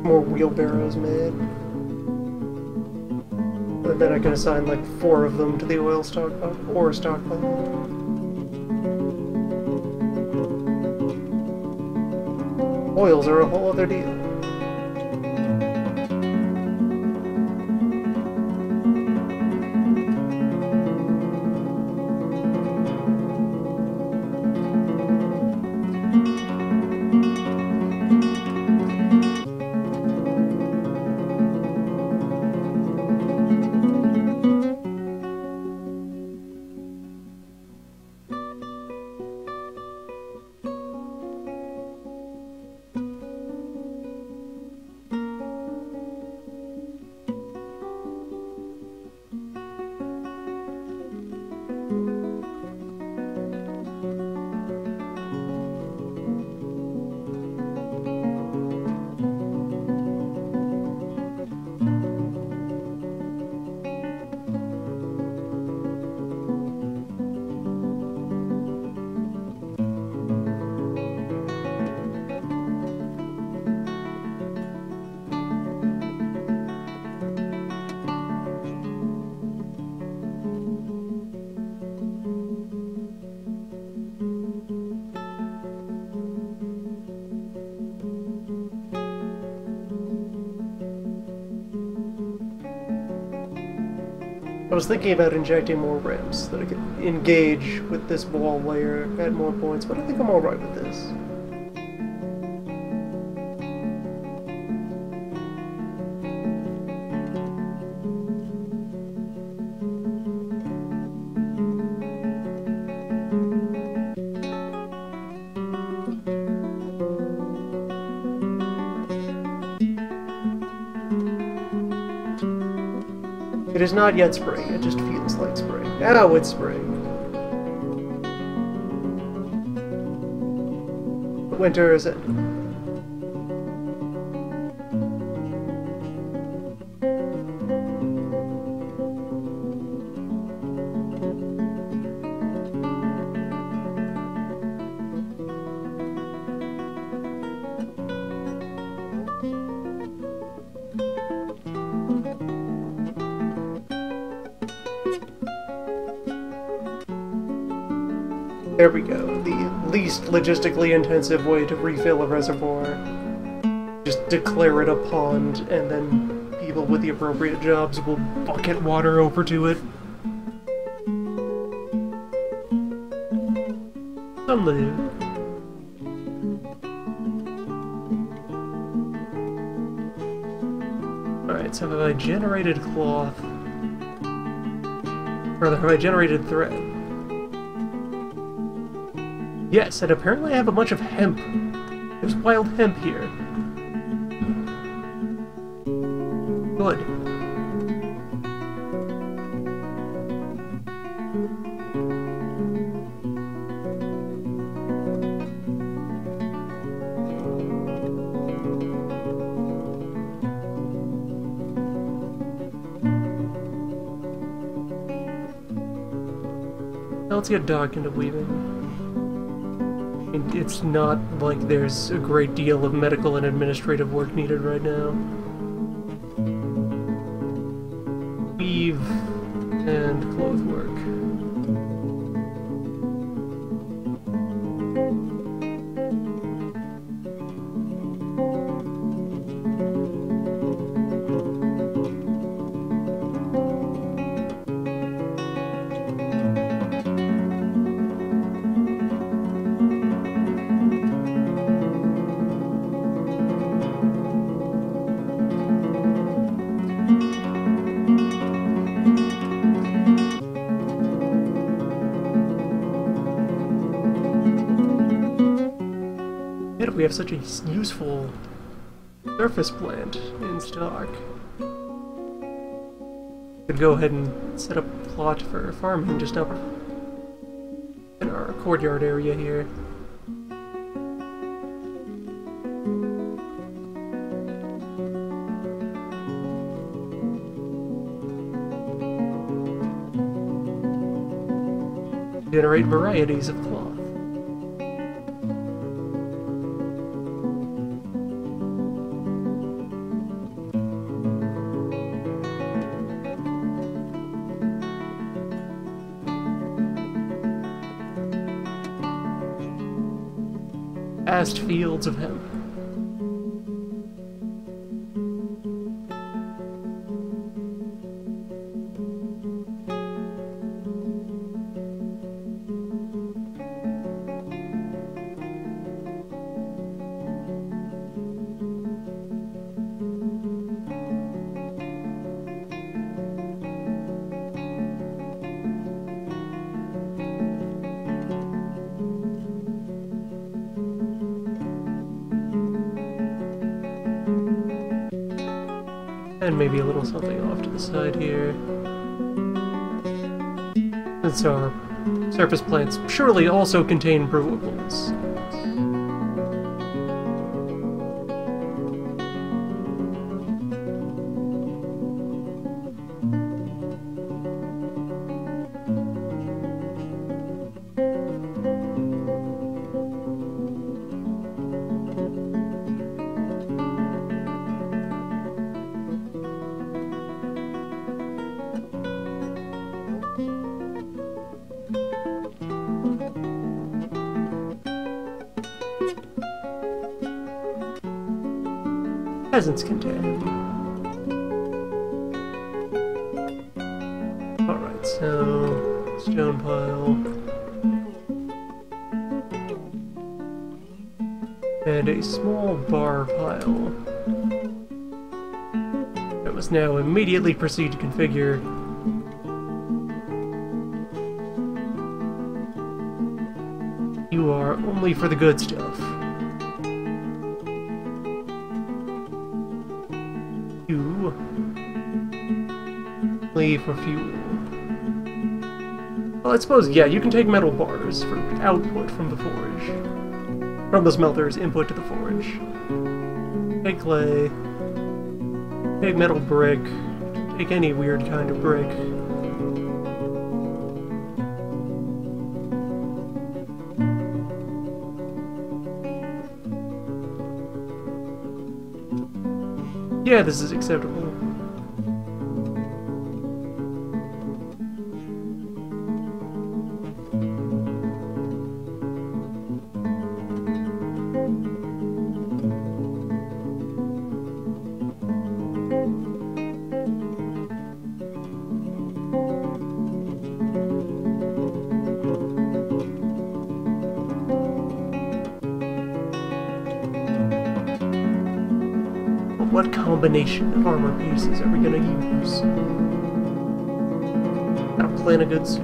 More wheelbarrows made. And then I can assign like 4 of them to the oil stockpile, ore stockpile. Oils are a whole other deal. I was thinking about injecting more ramps that I could engage with this wall layer at more points, but I think I'm alright with this. It is not yet spring, it just feels like spring. Now it's spring. Winter is ending. There we go, the least logistically intensive way to refill a reservoir. Just declare it a pond, and then people with the appropriate jobs will bucket water over to it. Some do. Alright, so have I generated cloth? Rather, have I generated thread? Yes, and apparently I have a bunch of hemp. There's wild hemp here. Good. Now let's get Doc into weaving. It's not like there's a great deal of medical and administrative work needed right now. Weave and clothes work. have such a useful surface plant in stock. Could go ahead and set up a plot for farming just up in our courtyard area here. Generate varieties of cloth. Vast fields of hemp. And maybe a little something off to the side here. Since our surface plants surely also contain brewables. Peasants can tag. Alright, so stone pile. And a small bar pile. I must now immediately proceed to configure you are only for the good stuff. For fuel. Well, I suppose, yeah, you can take metal bars for output from the forge. From the smelter's input to the forge. Take clay. Take metal brick. Take any weird kind of brick. Yeah, this is acceptable. What combination of armor pieces are we gonna use? Gotta plan a good suit.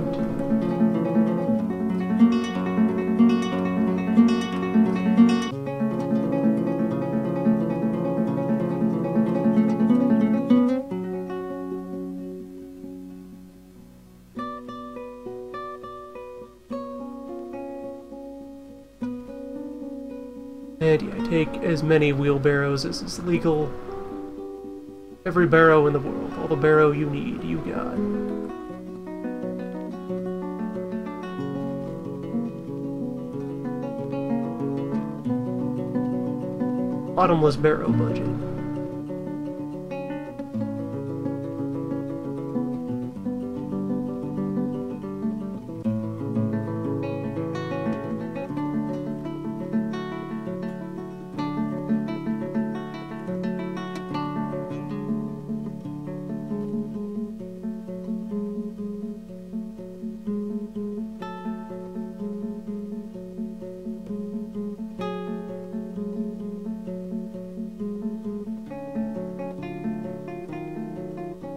And yeah, take as many wheelbarrows as is legal. Every barrow in the world, all the barrow you need, you got. Bottomless barrow budget.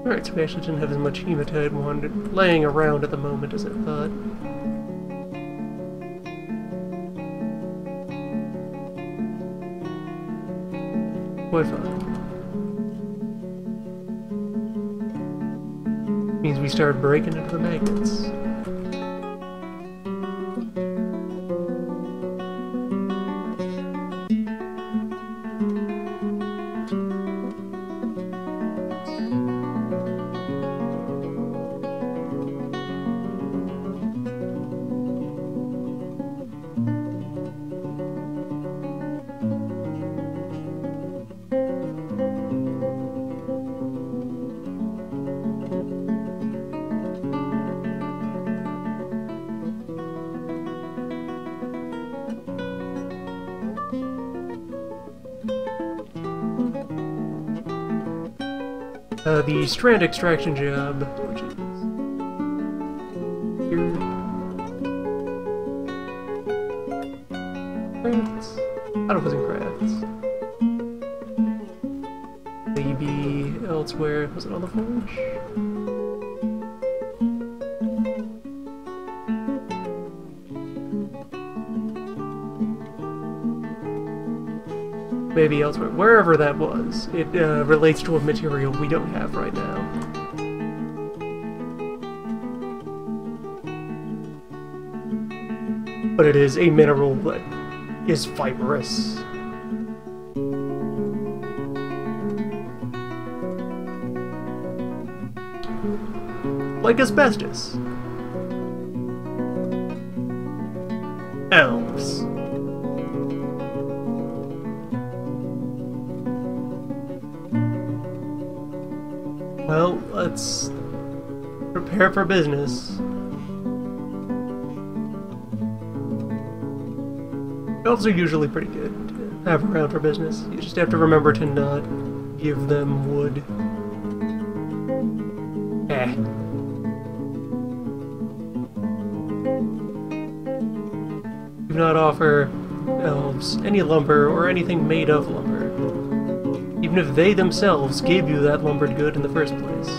Alright, so we actually didn't have as much hematite wand laying around at the moment as I thought. Quite fine. Means we start breaking into the magnets. The strand extraction job, which is here. Crafts? I thought it was in crafts. Maybe elsewhere. Was it on the forge? Maybe elsewhere. Wherever that was, it relates to a material we don't have right now. But it is a mineral that is fibrous. Like asbestos. Elves. Well, let's prepare for business. Elves are usually pretty good to have around for business. You just have to remember to not give them wood. Do not offer elves any lumber or anything made of lumber, even if they themselves gave you that lumbered good in the first place.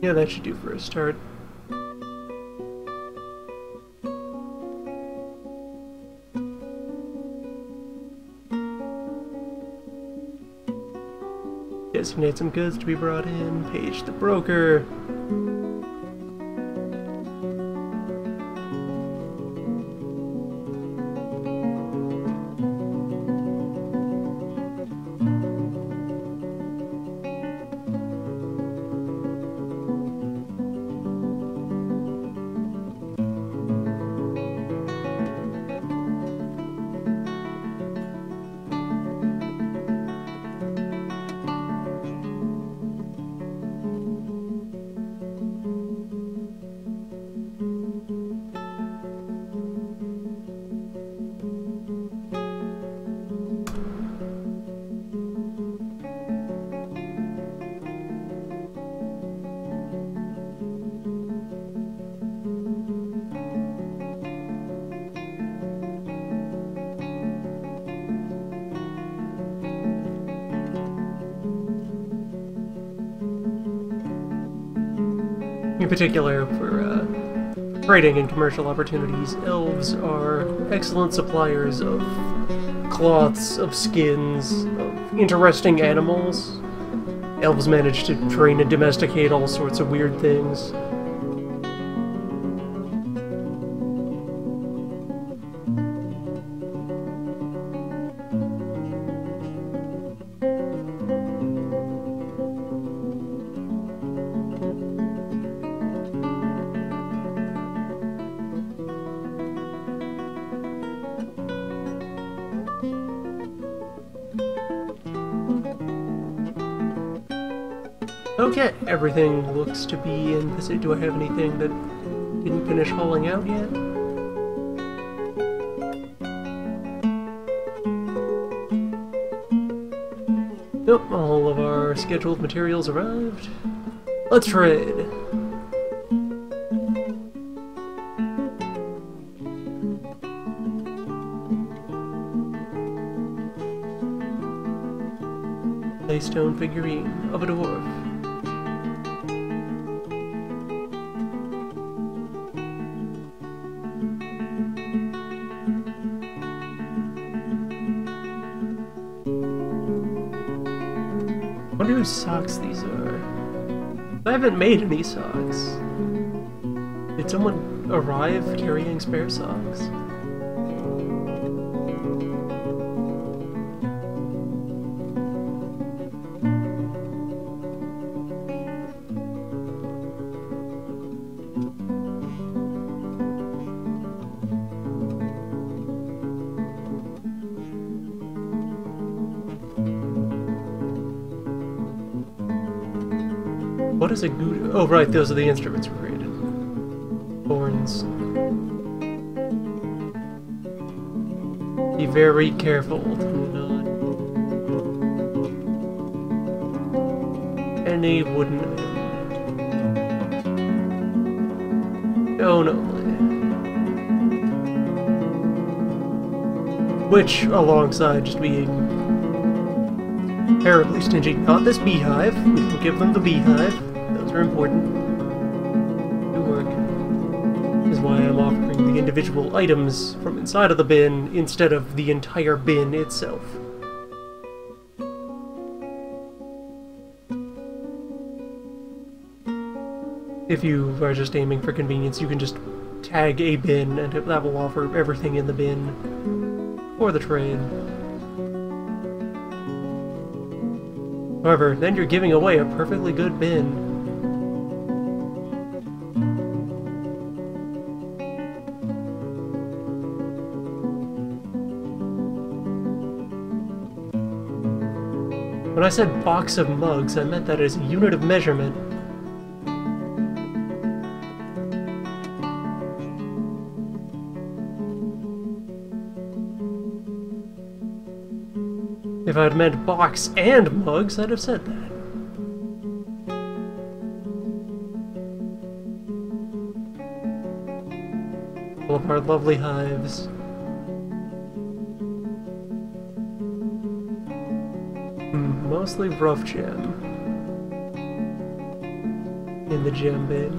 Yeah, that should do for a start. Designate some goods to be brought in, page the broker. In particular, for trading and commercial opportunities, elves are excellent suppliers of cloths, of skins, of interesting animals. Elves manage to train and domesticate all sorts of weird things. Okay, everything looks to be in the city. Do I have anything that didn't finish hauling out yet? Nope, all of our scheduled materials arrived. Let's trade. a stone figurine of a dwarf. I wonder whose socks these are. I haven't made any socks. Did someone arrive carrying spare socks? What is a gouda? Oh, right, those are the instruments we created. Horns. Be very careful to not. Any wooden item. Stone only. Which, alongside just being terribly stingy. Not this beehive. We don't give them the beehive. Those are important. Do work. This is why I'm offering the individual items from inside of the bin instead of the entire bin itself. If you are just aiming for convenience, you can just tag a bin and that will offer everything in the bin for the trade. However, then you're giving away a perfectly good bin. When I said box of mugs, I meant that as a unit of measurement. If I'd meant box and mugs, I'd have said that. All of our lovely hives. Mostly rough gem. In the gem bin.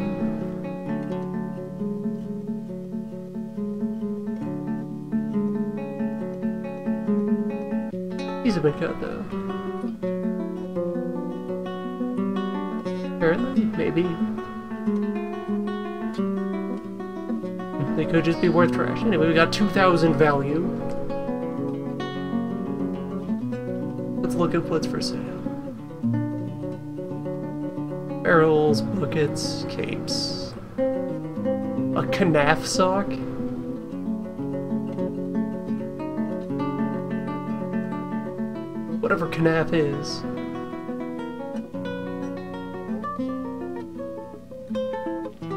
These have been cut, though. Apparently, maybe. They could just be worth trash. Anyway, we got 2,000 value. Let's look at what's for sale. Barrels, buckets, capes. A canaf sock? Whatever canaf is.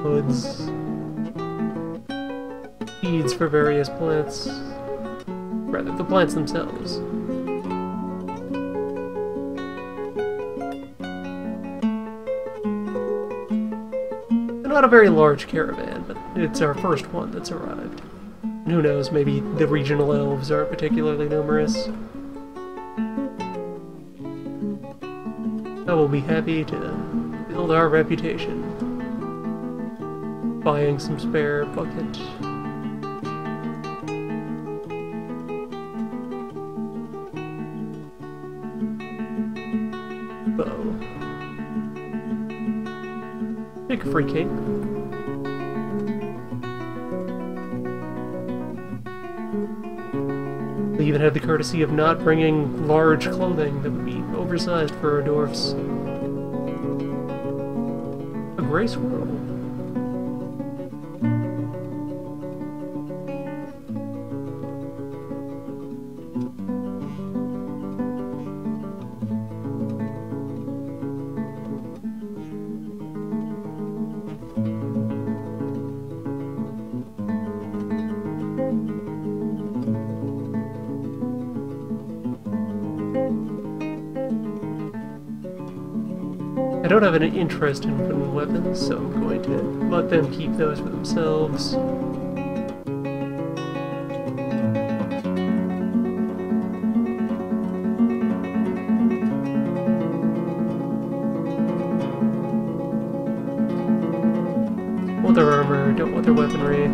Hoods. Seeds for various plants. Rather, the plants themselves. They're not a very large caravan, but it's our first one that's arrived. And who knows, maybe the regional elves aren't particularly numerous. I will be happy to build our reputation. Buying some spare bucket. Bow. Make a free cape. We even have the courtesy of not bringing large clothing that would be oversized for our dwarfs. A gray squirrel. I don't have an interest in wooden weapons, so I'm going to let them keep those for themselves. don't want their weaponry.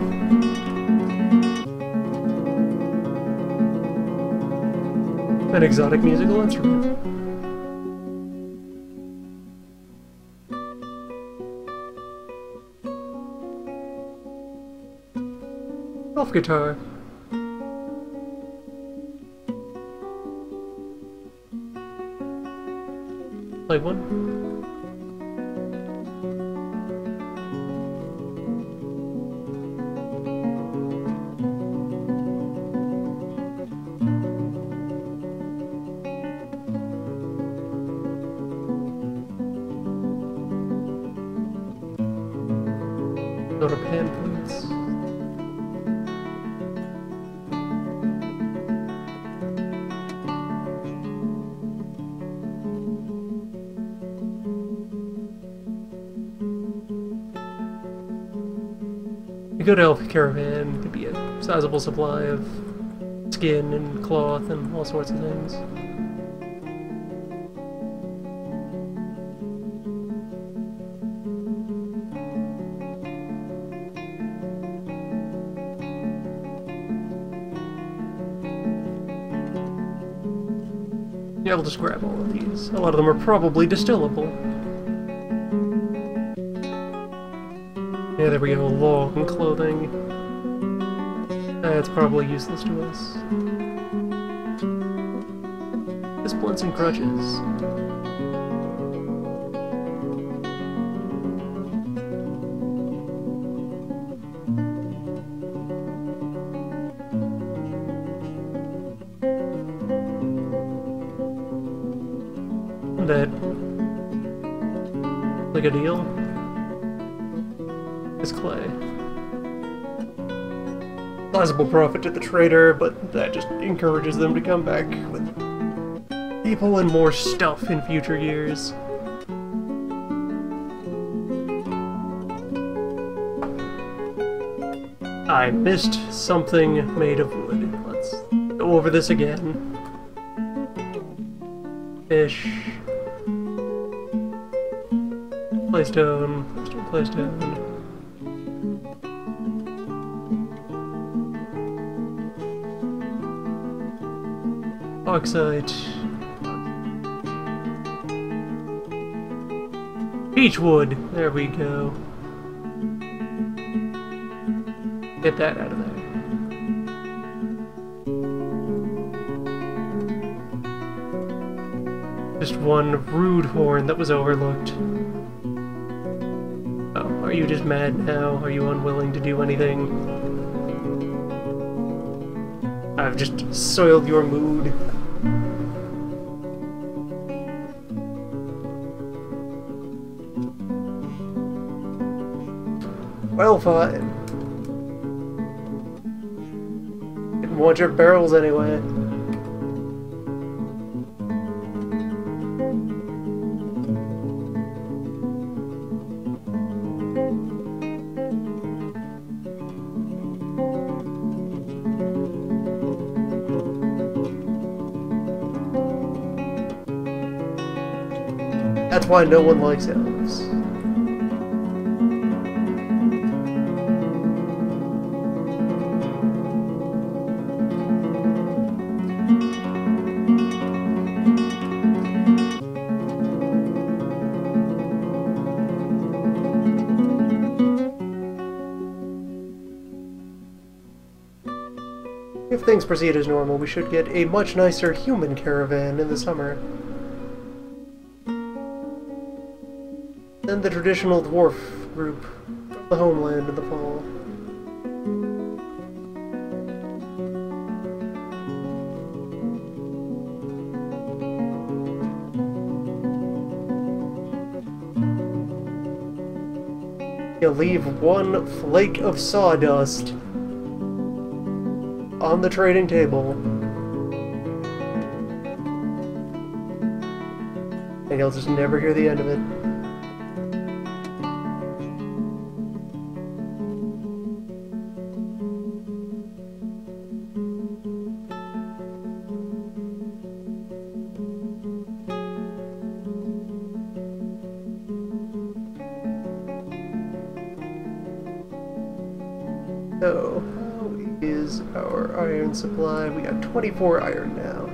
An exotic musical instrument. Elf guitar. Play one. Go to pan flutes. A good elf caravan could be a sizable supply of skin and cloth and all sorts of things. Yeah, we'll just grab all of these. A lot of them are probably distillable. Yeah, there we go. Long clothing. That's probably useless to us. Splints and crutches. That like a deal is clay. Sizable profit to the trader, but that just encourages them to come back with people and more stuff in future years. I missed something made of wood. Let's go over this again. Fish. Playstone, playstone. Bauxite. Beechwood. There we go. Get that out of there. Just one rude horn that was overlooked. Oh, are you just mad now? Are you unwilling to do anything? I've just soiled your mood. Well, fine. Didn't want your barrels anyway. That's why no one likes elves. If things proceed as normal, we should get a much nicer human caravan in the summer. Then the traditional dwarf group from the homeland in the fall. You leave one flake of sawdust on the trading table, and you'll just never hear the end of it. is our iron supply. We got 24 iron now.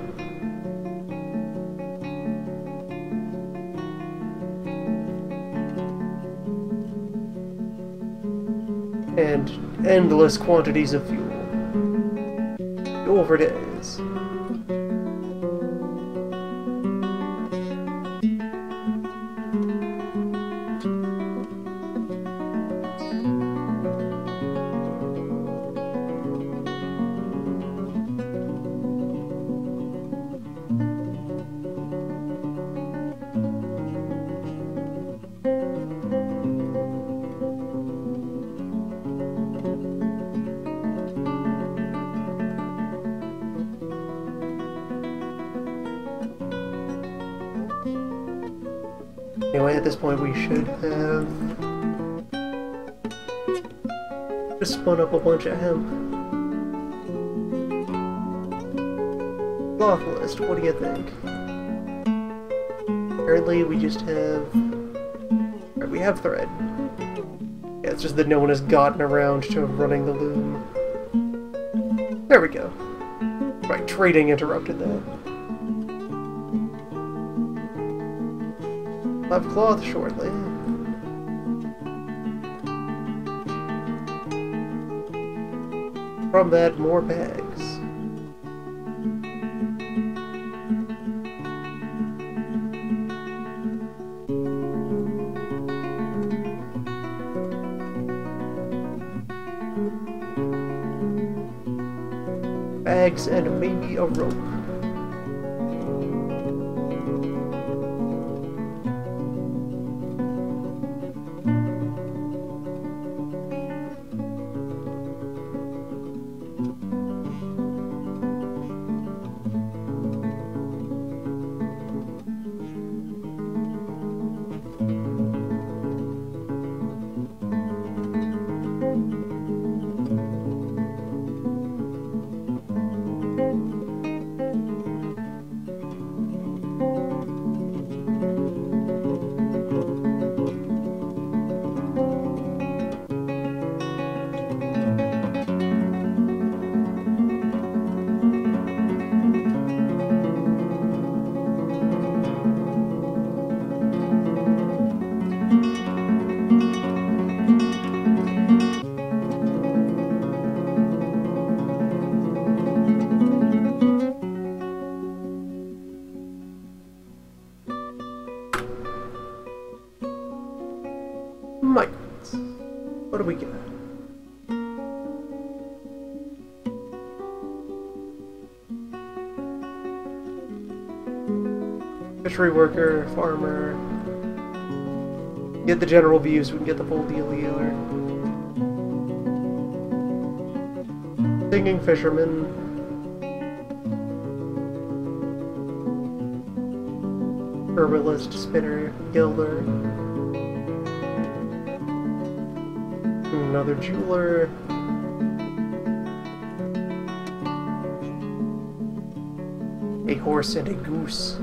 And endless quantities of fuel. Fuel for days. Anyway, at this point we should have just spun up a bunch of hemp. Cloth list, what do you think? Apparently we just have... Alright, we have thread. Yeah, it's just that no one has gotten around to running the loom. There we go. Right, trading interrupted that. I'll have cloth shortly. From that, more bags. Bags and maybe a rope. Migrants. What do we get? Fishery worker, farmer. Get the general view so we can get the full deal here. Singing fisherman. Herbalist, spinner, gilder. Another jeweler. A horse and a goose.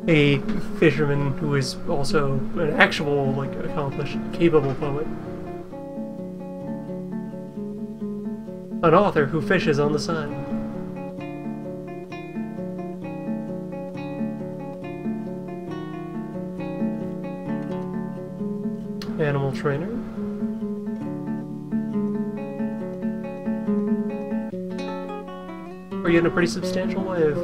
A fisherman who is also an actual, like, accomplished, capable poet. An author who fishes on the side. Animal trainer. We're getting a pretty substantial wave.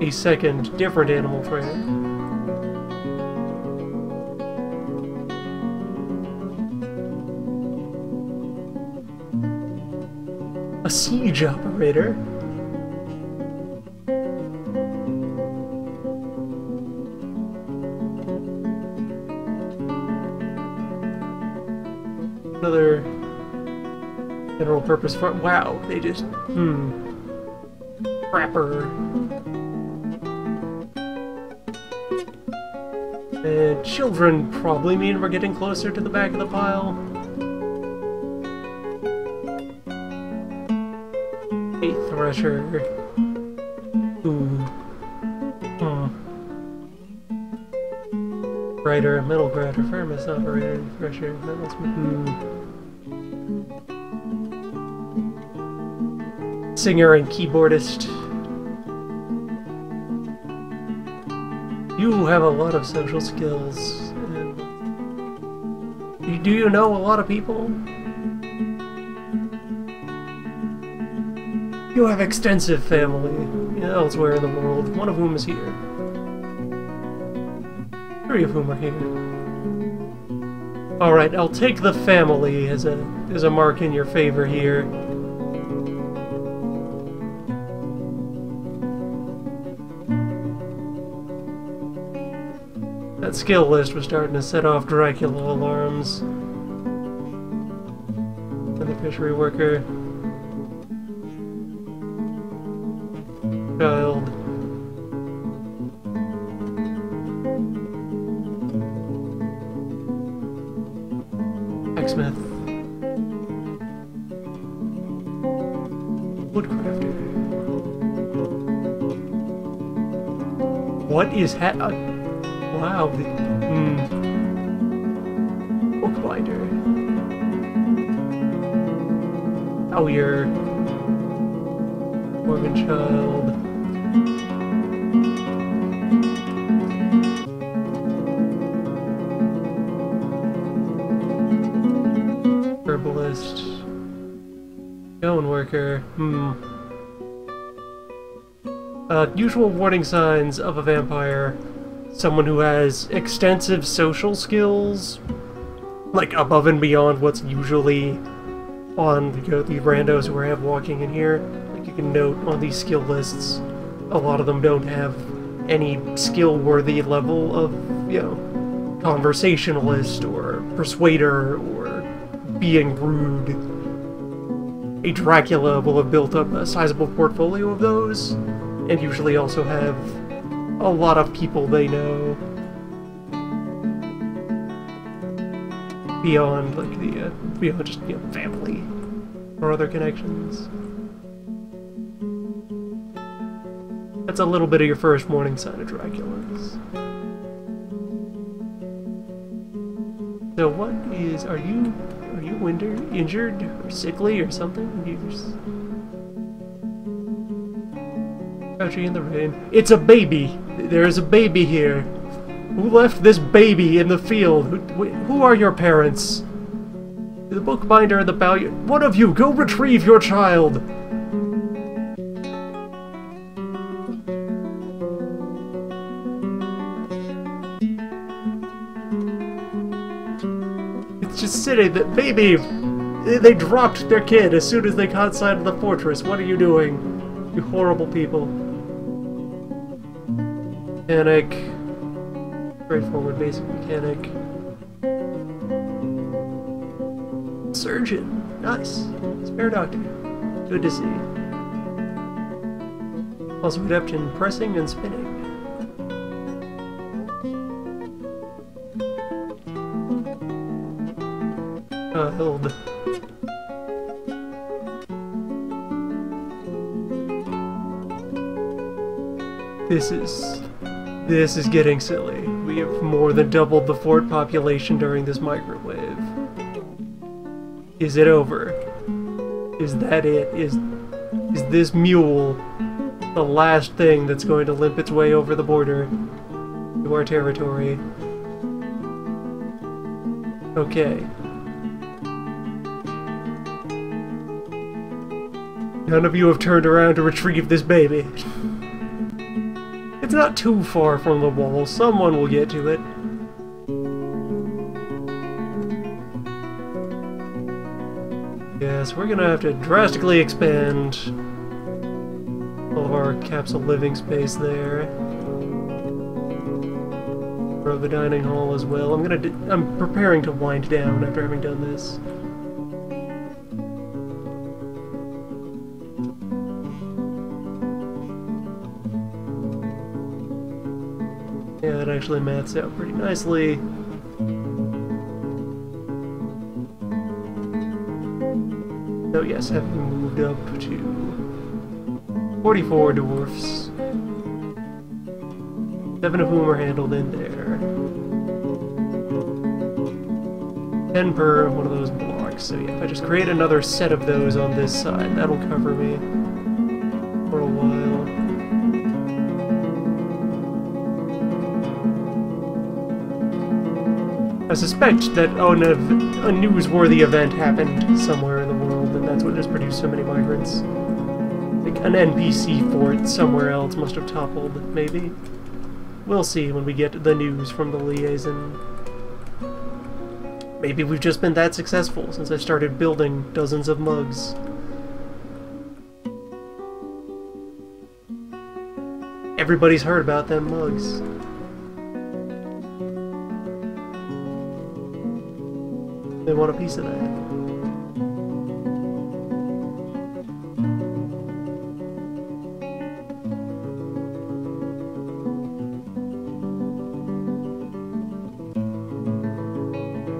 A second, different animal trainer. A siege operator. Another general purpose for wow, they just crapper. And children probably mean we're getting closer to the back of the pile. A thresher. Writer, metal grinder, furnace operator, refresher, singer and keyboardist. You have a lot of social skills. Do you know a lot of people? You have extensive family elsewhere in the world, one of whom is here. 3 of whom are here. Alright, I'll take the family as a mark in your favor here. That skill list was starting to set off Dracula alarms. And the fishery worker. Child. Blacksmith. Woodcrafter. What is wow. Bookbinder. Howyer. Orphan child. Herbalist. Stone worker. Usual warning signs of a vampire. Someone who has extensive social skills, like above and beyond what's usually on the randos who are walking in here. Like you can note on these skill lists, a lot of them don't have any skill-worthy level of, conversationalist or persuader or being rude. A Dracula will have built up a sizable portfolio of those, and usually also have a lot of people they know beyond, like, beyond just, family or other connections. That's a little bit of your first warning sign of Dracula's. So what is, are you injured or sickly or something? You just crouching in the rain. It's a baby! There is a baby here. Who left this baby in the field? Who are your parents? The bookbinder and the Bowyer. One of you, go retrieve your child! It's just sitting, that baby! They dropped their kid as soon as they caught sight of the fortress. What are you doing? You horrible people. Mechanic. Straightforward basic mechanic. Surgeon. Nice. Spare doctor. Good to see. Also adept in pressing and spinning. Held. This is getting silly. We have more than doubled the fort population during this microwave. Is it over? Is that it? Is this mule the last thing that's going to limp its way over the border to our territory? Okay. None of you have turned around to retrieve this baby. It's not too far from the wall. Someone will get to it. Yes, we're gonna have to drastically expand all of our capsule living space there. For the dining hall as well. I'm preparing to wind down after having done this. Yeah, that actually maths out pretty nicely. So yes, having moved up to 44 dwarfs, 7 of whom are handled in there. 10 per one of those blocks. So yeah, if I just create another set of those on this side, that'll cover me for a while. I suspect that a newsworthy event happened somewhere in the world, and that's what just produced so many migrants. Like an NPC fort somewhere else must have toppled, maybe. We'll see when we get the news from the liaison. Maybe we've just been that successful since I started building dozens of mugs. Everybody's heard about them mugs. They want a piece of that.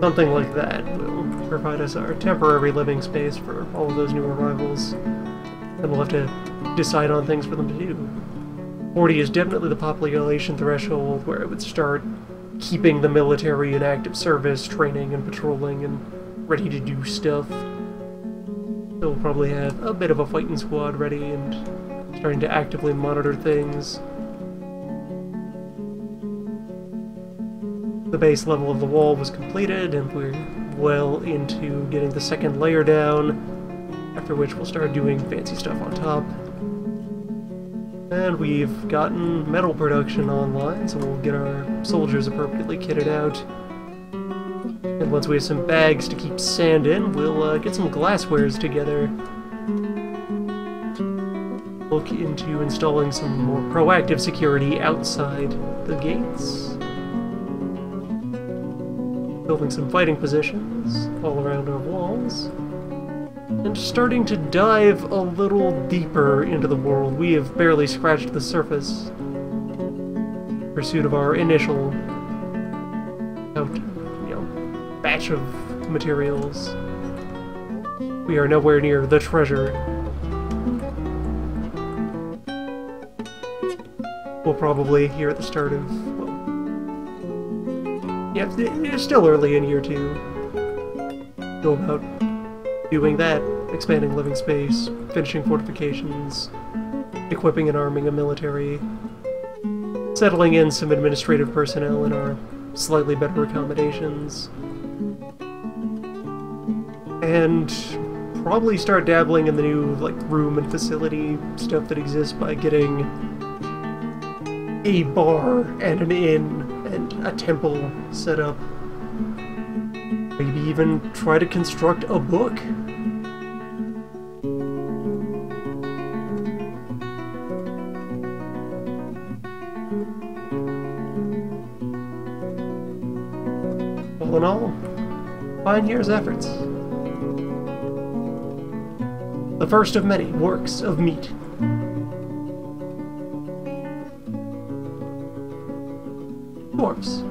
Something like that will provide us our temporary living space for all of those new arrivals. Then we'll have to decide on things for them to do. 40 is definitely the population threshold where it would start keeping the military in active service, training and patrolling, and ready to do stuff. So we'll probably have a bit of a fighting squad ready and starting to actively monitor things. The base level of the wall was completed, and we're well into getting the second layer down, after which we'll start doing fancy stuff on top. And we've gotten metal production online, so we'll get our soldiers appropriately kitted out. And once we have some bags to keep sand in, we'll get some glasswares together. Look into installing some more proactive security outside the gates. Building some fighting positions all around our walls. And starting to dive a little deeper into the world. We have barely scratched the surface in pursuit of our initial batch of materials. We are nowhere near the treasure. We'll probably, here at the start of, well, yeah, it's still early in year 2. Go about doing that, expanding living space, finishing fortifications, equipping and arming a military, settling in some administrative personnel in our slightly better accommodations, and probably start dabbling in the new room and facility stuff that exists by getting a bar and an inn and a temple set up. Maybe even try to construct a book. All in all, fine year's efforts. The first of many works of meat. Dorfs.